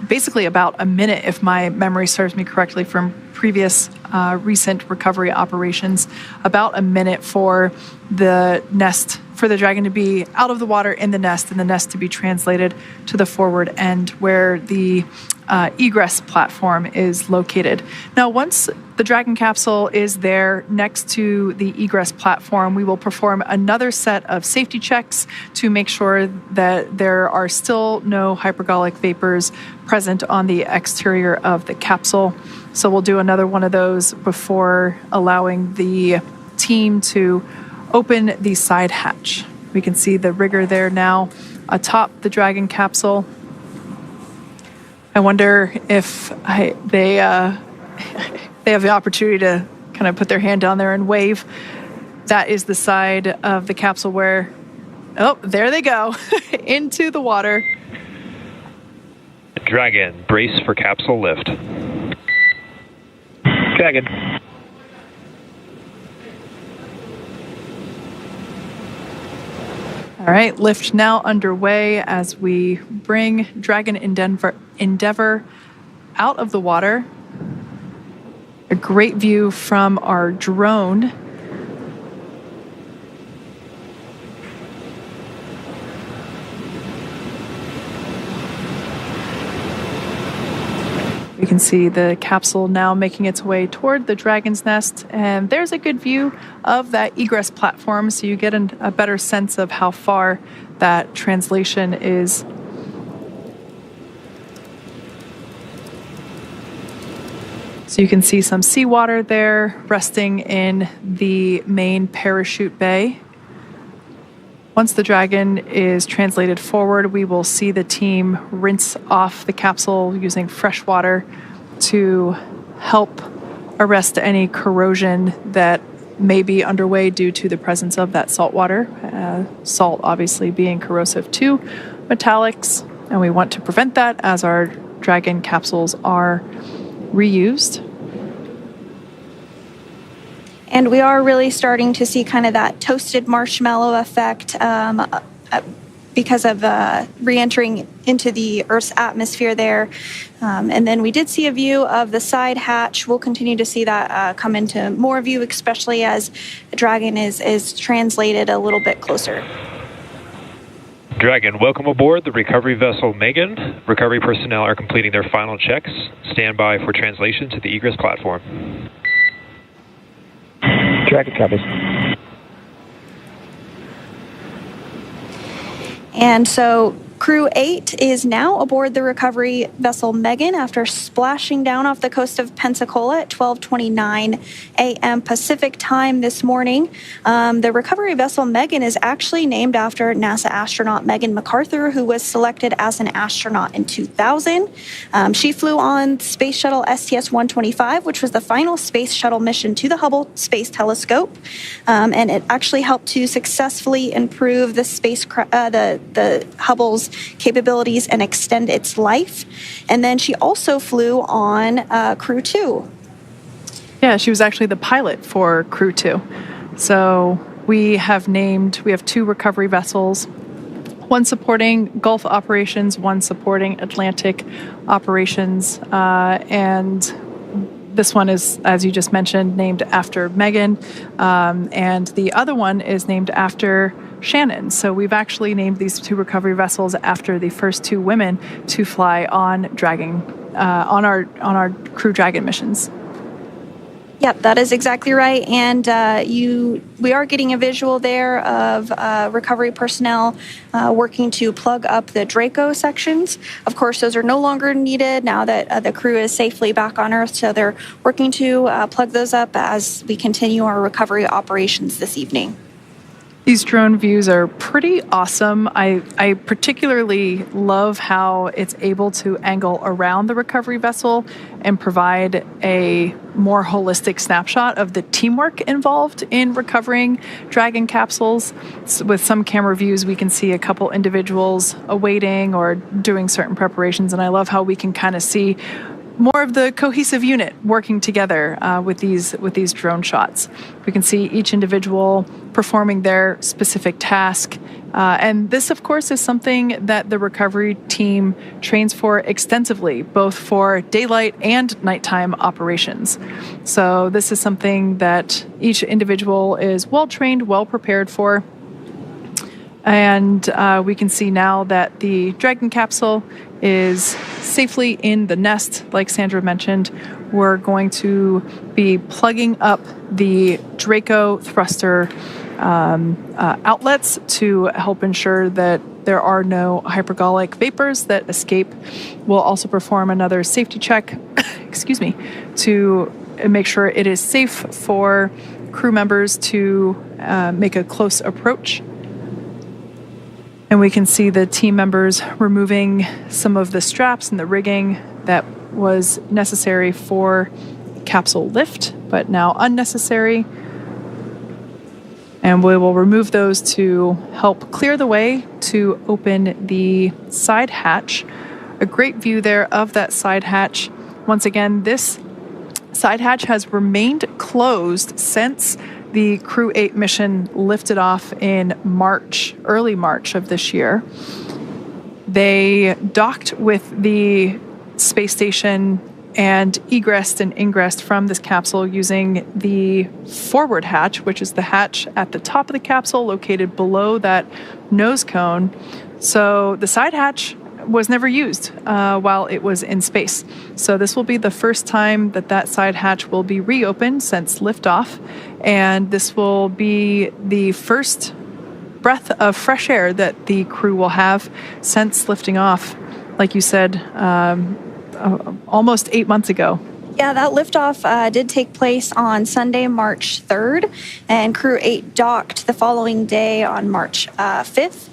basically about a minute, if my memory serves me correctly from previous recent recovery operations, about a minute for the nest, for the Dragon to be out of the water in the nest, and the nest to be translated to the forward end where the egress platform is located. Now, once the Dragon capsule is there next to the egress platform, we will perform another set of safety checks to make sure that there are still no hypergolic vapors present on the exterior of the capsule. So we'll do another one of those before allowing the team to open the side hatch. We can see the rigger there now atop the Dragon capsule. I wonder if they have the opportunity to kind of put their hand down there and wave. That is the side of the capsule where, oh, there they go, into the water. Dragon, brace for capsule lift. Dragon. All right, lift now underway as we bring Dragon Endeavour out of the water. A great view from our drone. We can see the capsule now making its way toward the Dragon's nest, and there's a good view of that egress platform, so you get a better sense of how far that translation is. So you can see some seawater there resting in the main parachute bay. Once the Dragon is translated forward, we will see the team rinse off the capsule using fresh water to help arrest any corrosion that may be underway due to the presence of that salt water. Salt obviously being corrosive to metallics, and we want to prevent that as our Dragon capsules are reused. And we are really starting to see kind of that toasted marshmallow effect because of re-entering into the Earth's atmosphere there. And then we did see a view of the side hatch. We'll continue to see that come into more view, especially as the Dragon is translated a little bit closer. Dragon, welcome aboard the recovery vessel Megan. Recovery personnel are completing their final checks. Stand by for translation to the egress platform. Dragon copies. And so CREW-8 is now aboard the recovery vessel Megan after splashing down off the coast of Pensacola at 12:29 a.m. Pacific time this morning. The recovery vessel Megan is actually named after NASA astronaut Megan McArthur, who was selected as an astronaut in 2000. She flew on Space Shuttle STS-125, which was the final space shuttle mission to the Hubble Space Telescope, and it actually helped to successfully improve the the Hubble's capabilities and extend its life. And then she also flew on CREW-2. Yeah, she was actually the pilot for CREW-2. So we have two recovery vessels, one supporting Gulf operations, one supporting Atlantic operations, and this one is, as you just mentioned, named after Megan, and the other one is named after Shannon. So we've actually named these two recovery vessels after the first two women to fly on our Crew Dragon missions. Yep, that is exactly right. And we are getting a visual there of recovery personnel working to plug up the Draco sections. Of course, those are no longer needed now that the crew is safely back on Earth. So they're working to plug those up as we continue our recovery operations this evening. These drone views are pretty awesome. I particularly love how it's able to angle around the recovery vessel and provide a more holistic snapshot of the teamwork involved in recovering Dragon capsules. So with some camera views, we can see a couple individuals awaiting or doing certain preparations, and I love how we can kind of see more of the cohesive unit working together with these drone shots. We can see each individual performing their specific task. And this, of course, is something that the recovery team trains for extensively, both for daylight and nighttime operations. So this is something that each individual is well trained, well prepared for. And we can see now that the Dragon capsule is safely in the nest, like Sandra mentioned. We're going to be plugging up the Draco thruster outlets to help ensure that there are no hypergolic vapors that escape. We'll also perform another safety check, to make sure it is safe for crew members to make a close approach. And we can see the team members removing some of the straps and the rigging that was necessary for capsule lift, but now unnecessary. And we will remove those to help clear the way to open the side hatch. A great view there of that side hatch. Once again, this side hatch has remained closed since the CREW-8 mission lifted off in early March of this year. They docked with the space station and egressed and ingressed from this capsule using the forward hatch, which is the hatch at the top of the capsule located below that nose cone. So the side hatch was never used while it was in space. So this will be the first time that side hatch will be reopened since liftoff, and this will be the first breath of fresh air that the crew will have since lifting off, like you said, almost 8 months ago. Yeah, that liftoff did take place on Sunday, March 3rd, and CREW-8 docked the following day on March 5th.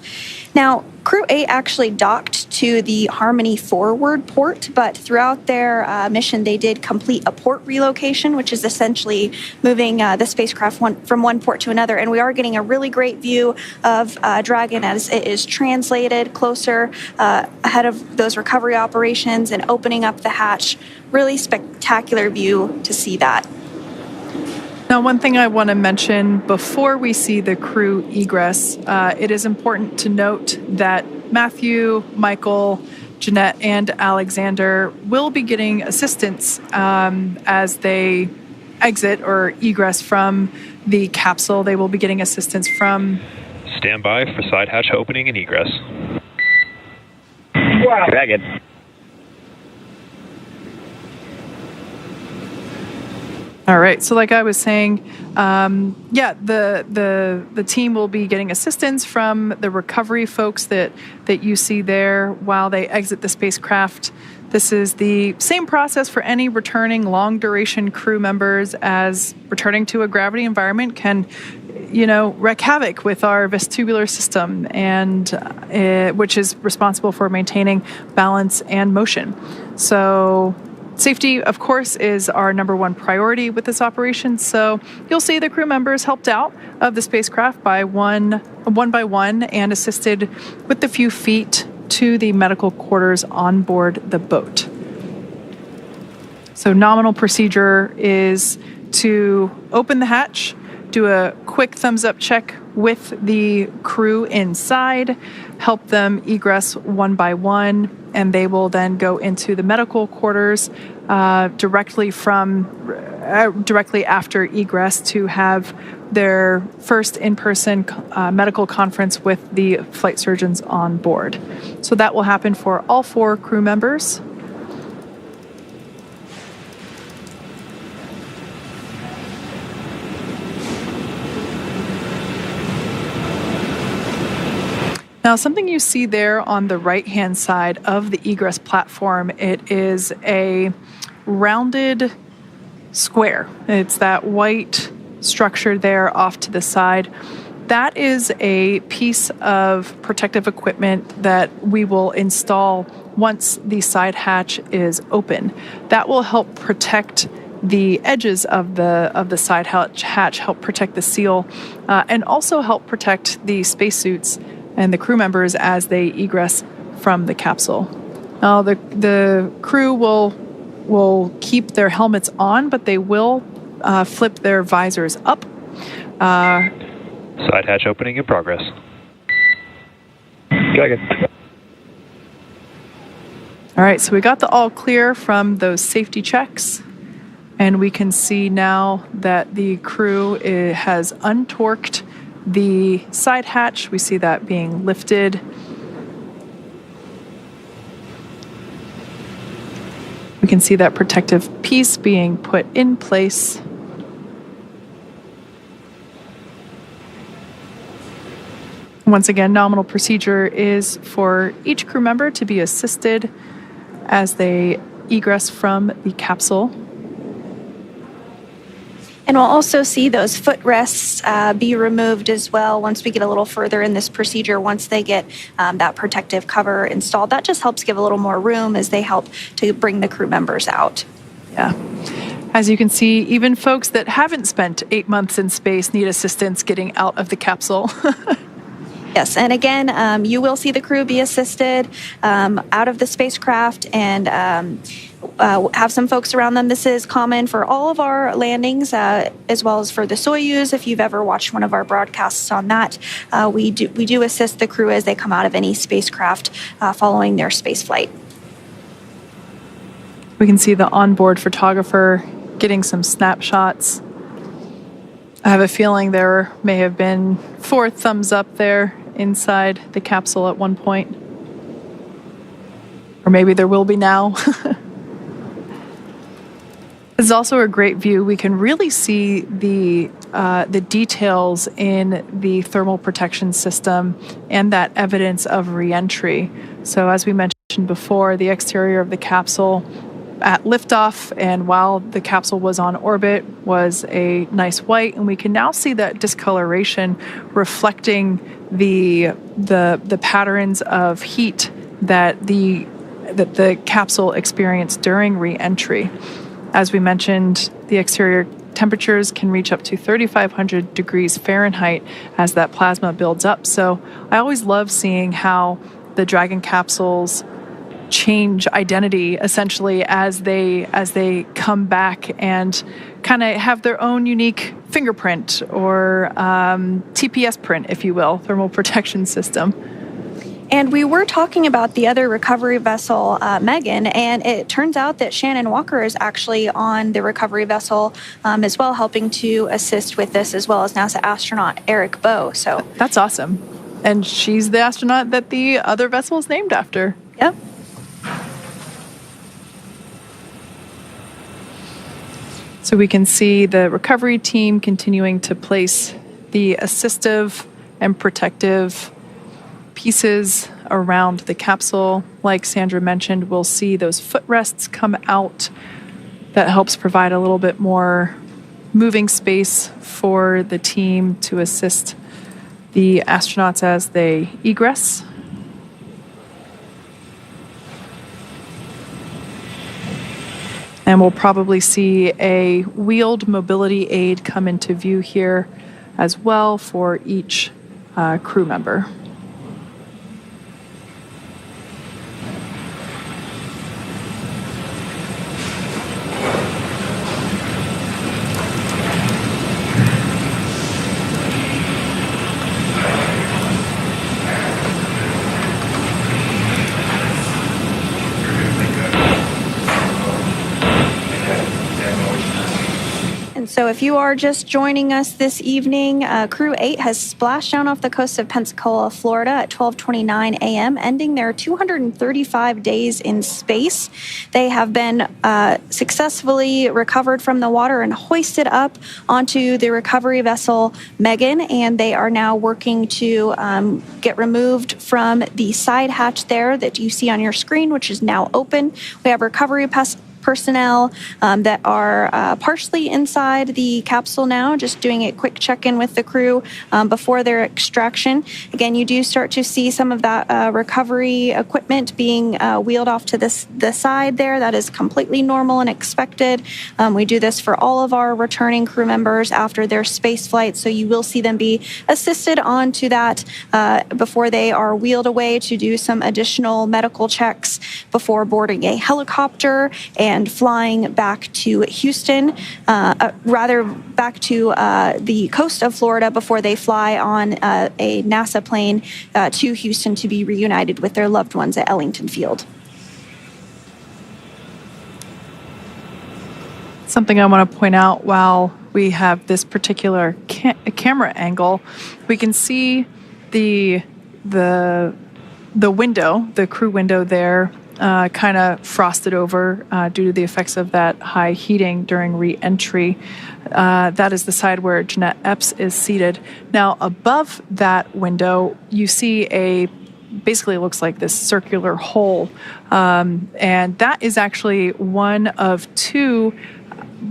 Now, CREW-8 actually docked to the Harmony forward port, but throughout their mission, they did complete a port relocation, which is essentially moving the spacecraft from one port to another. And we are getting a really great view of Dragon as it is translated closer ahead of those recovery operations and opening up the hatch. Really spectacular view to see that. Now, one thing I want to mention before we see the crew egress, it is important to note that Matthew, Michael, Jeanette, and Alexander will be getting assistance as they exit or egress from the capsule. They will be getting assistance from... Stand by for side hatch opening and egress. Dragon. All right. So, like I was saying, the team will be getting assistance from the recovery folks that you see there while they exit the spacecraft. This is the same process for any returning long-duration crew members, as returning to a gravity environment can, wreak havoc with our vestibular system, and which is responsible for maintaining balance and motion. So safety, of course, is our number one priority with this operation. So you'll see the crew members helped out of the spacecraft by one by one and assisted with the few feet to the medical quarters on board the boat. So nominal procedure is to open the hatch, do a quick thumbs up check with the crew inside, help them egress one by one, and they will then go into the medical quarters directly after egress to have their first in-person medical conference with the flight surgeons on board. So that will happen for all 4 crew members. Now, something you see there on the right-hand side of the egress platform, it is a rounded square. It's that white structure there off to the side. That is a piece of protective equipment that we will install once the side hatch is open. That will help protect the edges of the side hatch, help protect the seal, and also help protect the spacesuits and the crew members as they egress from the capsule. Now, the crew will keep their helmets on, but they will flip their visors up. Side hatch opening in progress. Dragon. All right, so we got the all clear from those safety checks, and we can see now that the crew has untorqued the side hatch. We see that being lifted. We can see that protective piece being put in place. Once again, nominal procedure is for each crew member to be assisted as they egress from the capsule. And we'll also see those footrests be removed as well once we get a little further in this procedure. Once they get that protective cover installed, that just helps give a little more room as they help to bring the crew members out. Yeah. As you can see, even folks that haven't spent 8 months in space need assistance getting out of the capsule. Yes, and again, you will see the crew be assisted out of the spacecraft and have some folks around them. This is common for all of our landings, as well as for the Soyuz. If you've ever watched one of our broadcasts on that, we do assist the crew as they come out of any spacecraft following their space flight. We can see the onboard photographer getting some snapshots. I have a feeling there may have been 4 thumbs up there inside the capsule at one point. Or maybe there will be now. This is also a great view. We can really see the details in the thermal protection system and that evidence of reentry. So as we mentioned before, the exterior of the capsule at liftoff and while the capsule was on orbit was a nice white, and we can now see that discoloration reflecting the patterns of heat that the capsule experienced during re-entry. As we mentioned, the exterior temperatures can reach up to 3,500 degrees Fahrenheit as that plasma builds up. So I always love seeing how the Dragon capsules change identity essentially as they come back and kind of have their own unique fingerprint or TPS print, if you will, thermal protection system. And we were talking about the other recovery vessel, Megan, and it turns out that Shannon Walker is actually on the recovery vessel as well, helping to assist with this, as well as NASA astronaut Eric Bowe. So that's awesome. And she's the astronaut that the other vessel is named after. Yep. So we can see the recovery team continuing to place the assistive and protective pieces around the capsule. Like Sandra mentioned, we'll see those footrests come out. That helps provide a little bit more moving space for the team to assist the astronauts as they egress. And we'll probably see a wheeled mobility aid come into view here as well for each crew member. So if you are just joining us this evening, CREW-8 has splashed down off the coast of Pensacola, Florida at 12:29 a.m., ending their 235 days in space. They have been successfully recovered from the water and hoisted up onto the recovery vessel Megan, and they are now working to get removed from the side hatch there that you see on your screen, which is now open. We have recovery personnel that are partially inside the capsule now, just doing a quick check-in with the crew before their extraction. Again, you do start to see some of that recovery equipment being wheeled off to the side there. That is completely normal and expected. We do this for all of our returning crew members after their space flight, so you will see them be assisted onto that before they are wheeled away to do some additional medical checks before boarding a helicopter and flying back to Houston, back to the coast of Florida before they fly on a NASA plane to Houston to be reunited with their loved ones at Ellington Field. Something I want to point out while we have this particular camera angle, we can see the window, the crew window there, kind of frosted over due to the effects of that high heating during re-entry. That is the side where Jeanette Epps is seated. Now, above that window, you see basically looks like this circular hole. And that is actually one of two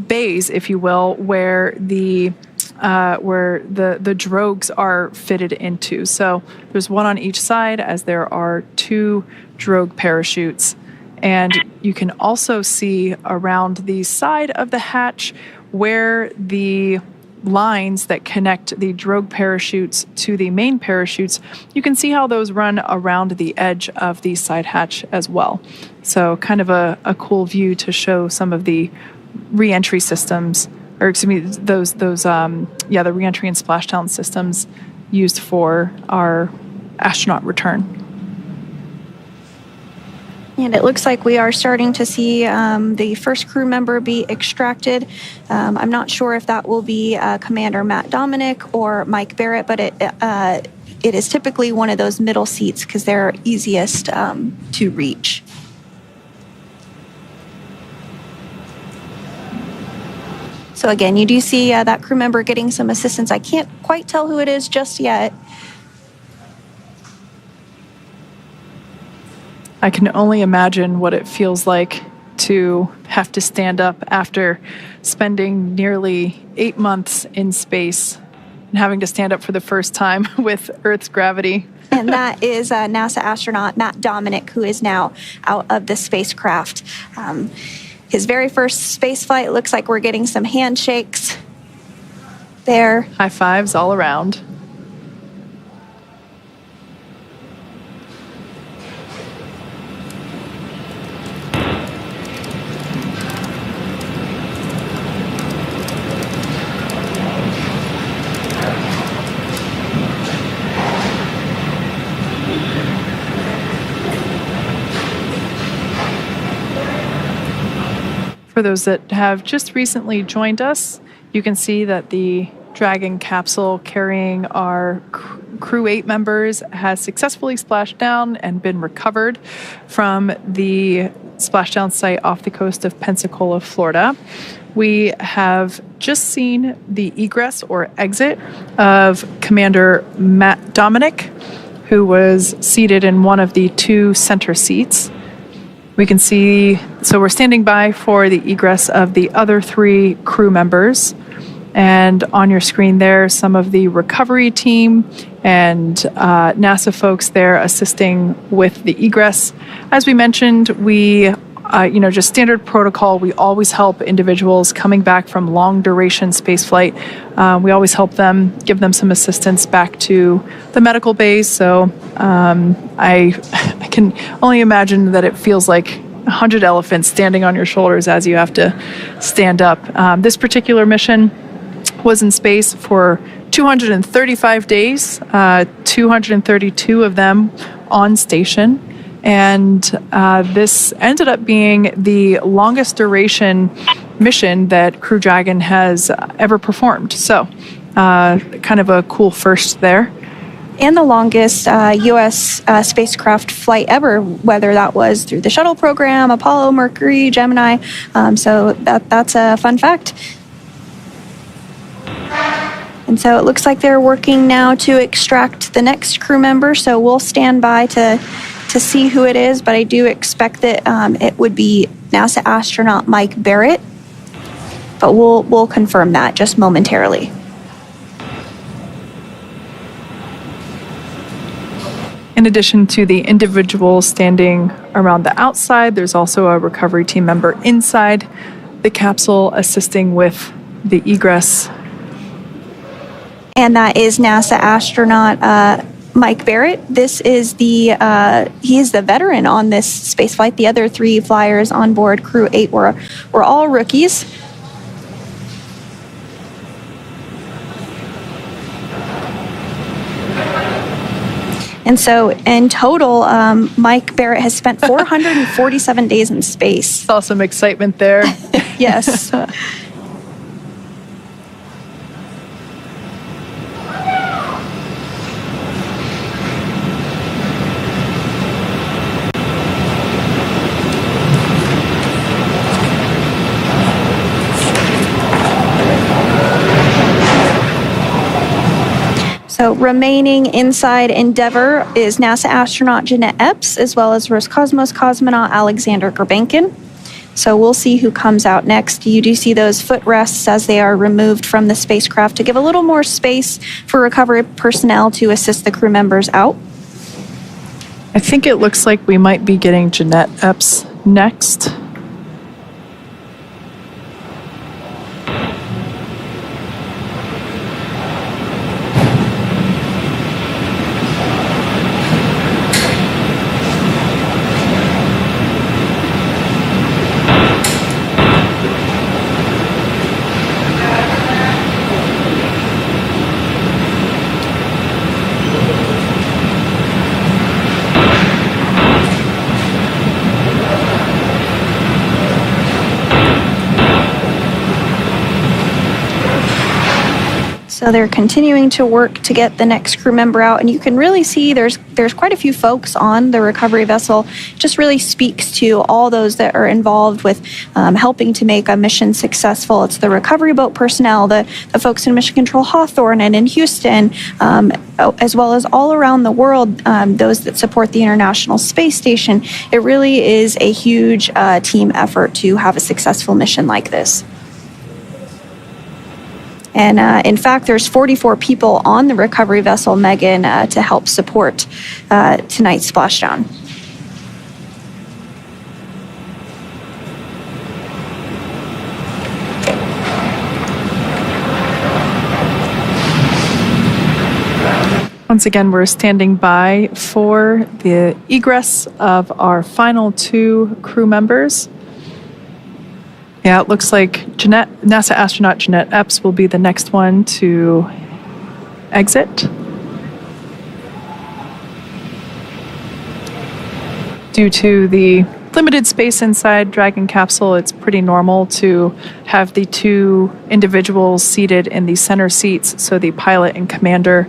bays, if you will, where the drogues are fitted into. So there's one on each side, as there are two drogue parachutes. And you can also see around the side of the hatch where the lines that connect the drogue parachutes to the main parachutes, you can see how those run around the edge of the side hatch as well. So kind of a cool view to show some of the re-entry systems, or excuse me, the re-entry and splashdown systems used for our astronaut return. And it looks like we are starting to see the first crew member be extracted. I'm not sure if that will be Commander Matt Dominick or Mike Barratt, but it is typically one of those middle seats because they're easiest to reach. So again, you do see that crew member getting some assistance. I can't quite tell who it is just yet. I can only imagine what it feels like to have to stand up after spending nearly 8 months in space and having to stand up for the first time with Earth's gravity. And that is NASA astronaut Matt Dominick, who is now out of the spacecraft. His very first space flight. Looks like we're getting some handshakes there. High fives all around. For those that have just recently joined us, you can see that the Dragon capsule carrying our CREW-8 members has successfully splashed down and been recovered from the splashdown site off the coast of Pensacola, Florida. We have just seen the egress or exit of Commander Matt Dominick, who was seated in one of the 2 center seats. We can see, so we're standing by for the egress of the other 3 crew members. And on your screen there, some of the recovery team and NASA folks there assisting with the egress. As we mentioned, we, just standard protocol, we always help individuals coming back from long duration spaceflight. We always help them, give them some assistance back to the medical bays. So I can only imagine that it feels like 100 elephants standing on your shoulders as you have to stand up. This particular mission was in space for 235 days, 232 of them on station. And this ended up being the longest duration mission that Crew Dragon has ever performed. So kind of a cool first there. And the longest U.S. spacecraft flight ever, whether that was through the shuttle program, Apollo, Mercury, Gemini. So that's a fun fact. And so it looks like they're working now to extract the next crew member. So we'll stand by to see who it is. But I do expect that it would be NASA astronaut Mike Barratt. But we'll confirm that just momentarily. In addition to the individuals standing around the outside, there's also a recovery team member inside the capsule assisting with the egress. And that is NASA astronaut Mike Barratt. This is he is the veteran on this spaceflight. The other 3 flyers on board CREW-8 were all rookies. And so in total, Mike Barratt has spent 447 days in space. Saw some excitement there. Yes. So remaining inside Endeavour is NASA astronaut Jeanette Epps, as well as Roscosmos cosmonaut Alexander Grebenkin. So we'll see who comes out next. You do see those footrests as they are removed from the spacecraft to give a little more space for recovery personnel to assist the crew members out. I think it looks like we might be getting Jeanette Epps next. So they're continuing to work to get the next crew member out, and you can really see there's quite a few folks on the recovery vessel. It just really speaks to all those that are involved with helping to make a mission successful. It's the recovery boat personnel, the folks in Mission Control Hawthorne and in Houston, as well as all around the world, those that support the International Space Station. It really is a huge team effort to have a successful mission like this. And in fact, there's 44 people on the recovery vessel, Megan, to help support tonight's splashdown. Once again, we're standing by for the egress of our final 2 crew members. Yeah, it looks like NASA astronaut Jeanette Epps will be the next one to exit. Due to the limited space inside Dragon capsule, it's pretty normal to have the 2 individuals seated in the center seats, so the pilot and commander.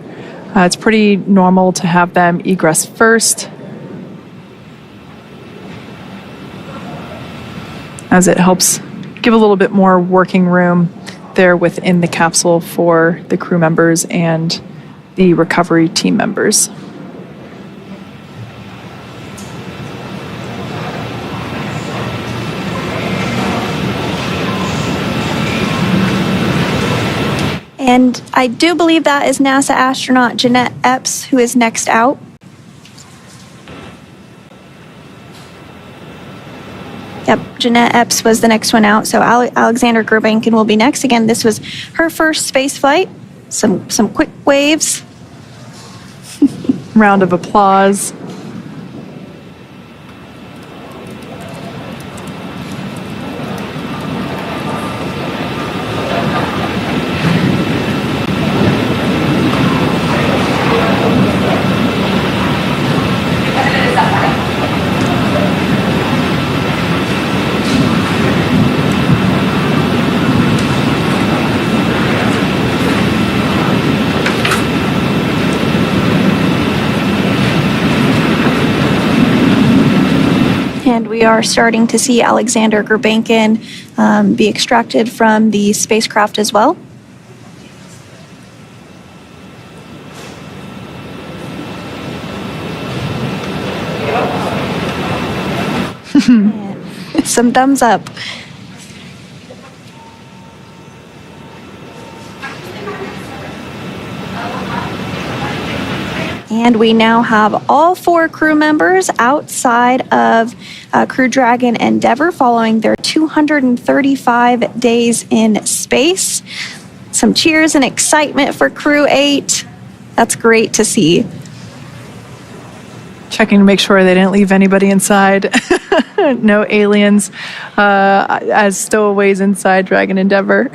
It's pretty normal to have them egress first. as it helps give a little bit more working room there within the capsule for the crew members and the recovery team members. And I do believe that is NASA astronaut Jeanette Epps who is next out. Yep, Jeanette Epps was the next one out. So Alexander Grebenkin will be next. Again, this was her first space flight. Some quick waves. Round of applause. And we are starting to see Alexander Grebenkin be extracted from the spacecraft as well. Some thumbs up. And we now have all 4 crew members outside of Crew Dragon Endeavour following their 235 days in space. Some cheers and excitement for CREW-8. That's great to see. Checking to make sure they didn't leave anybody inside. No aliens as stowaways inside Dragon Endeavour.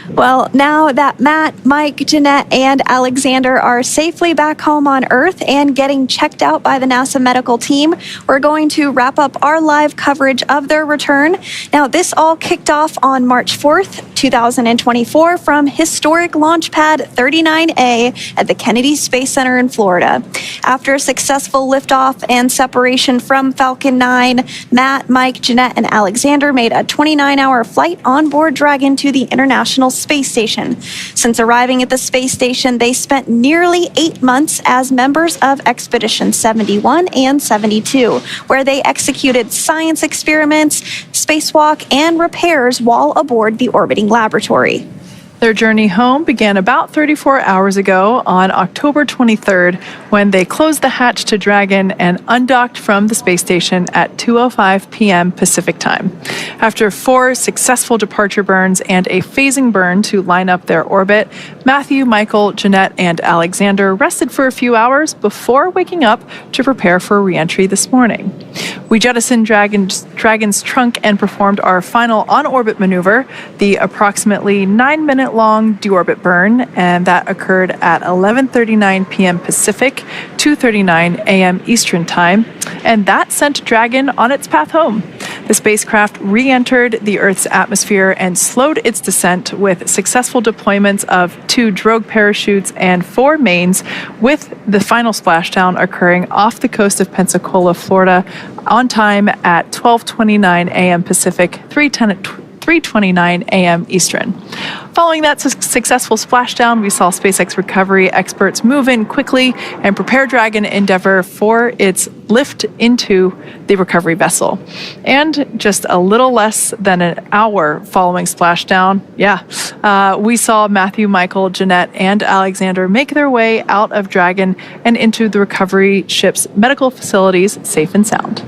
Well, now that Matt, Mike, Jeanette, and Alexander are safely back home on Earth and getting checked out by the NASA medical team, we're going to wrap up our live coverage of their return. Now, this all kicked off on March 4th, 2024 from historic Launch Pad 39A at the Kennedy Space Center in Florida. After a successful liftoff and separation from Falcon 9, Matt, Mike, Jeanette, and Alexander made a 29-hour flight on board Dragon to the International Space Station. Since arriving at the space station, they spent nearly 8 months as members of Expedition 71 and 72, where they executed science experiments, spacewalk, and repairs while aboard the orbiting laboratory. Their journey home began about 34 hours ago on October 23rd when they closed the hatch to Dragon and undocked from the space station at 2:05 p.m. Pacific time. After 4 successful departure burns and a phasing burn to line up their orbit, Matthew, Michael, Jeanette, and Alexander rested for a few hours before waking up to prepare for re-entry this morning. We jettisoned Dragon's trunk and performed our final on-orbit maneuver, the approximately 9-minute-long deorbit burn, and that occurred at 11:39 p.m. Pacific, 2:39 a.m. Eastern Time, and that sent Dragon on its path home. The spacecraft re-entered the Earth's atmosphere and slowed its descent with successful deployments of 2 drogue parachutes and 4 mains, with the final splashdown occurring off the coast of Pensacola, Florida, on time at 12:29 a.m. Pacific, 3:29 a.m. Eastern. Following that successful splashdown, we saw SpaceX recovery experts move in quickly and prepare Dragon Endeavour for its lift into the recovery vessel. And just a little less than an hour following splashdown, we saw Matthew, Michael, Jeanette, and Alexander make their way out of Dragon and into the recovery ship's medical facilities safe and sound.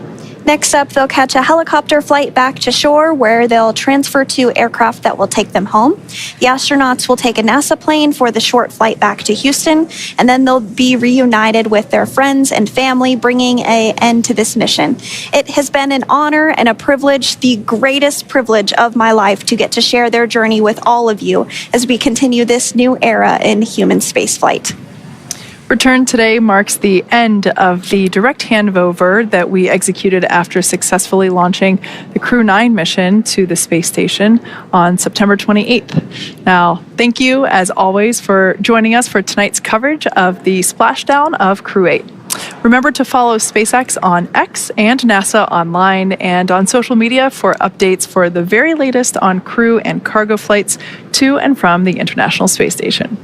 Next up, they'll catch a helicopter flight back to shore where they'll transfer to aircraft that will take them home. The astronauts will take a NASA plane for the short flight back to Houston, and then they'll be reunited with their friends and family, bringing an end to this mission. It has been an honor and a privilege, the greatest privilege of my life, to get to share their journey with all of you as we continue this new era in human spaceflight. Return today marks the end of the direct handover that we executed after successfully launching the CREW-9 mission to the space station on September 28th. Now, thank you, as always, for joining us for tonight's coverage of the splashdown of CREW-8. Remember to follow SpaceX on X and NASA online and on social media for updates for the very latest on crew and cargo flights to and from the International Space Station.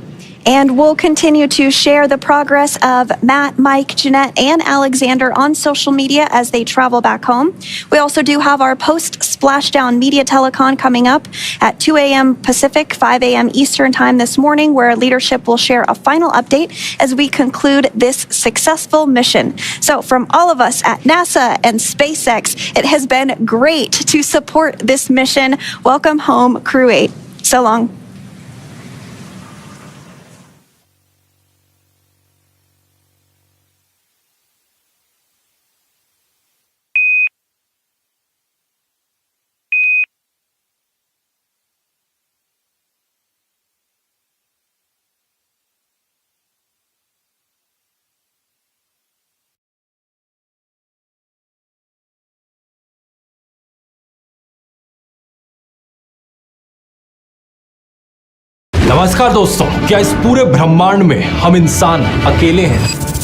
And we'll continue to share the progress of Matt, Mike, Jeanette, and Alexander on social media as they travel back home. We also do have our post-splashdown media telecon coming up at 2 a.m. Pacific, 5 a.m. Eastern time this morning, where leadership will share a final update as we conclude this successful mission. So from all of us at NASA and SpaceX, it has been great to support this mission. Welcome home, Crew-8. So long. नमस्कार दोस्तों, क्या इस पूरे ब्रह्मांड में हम इंसान अकेले हैं?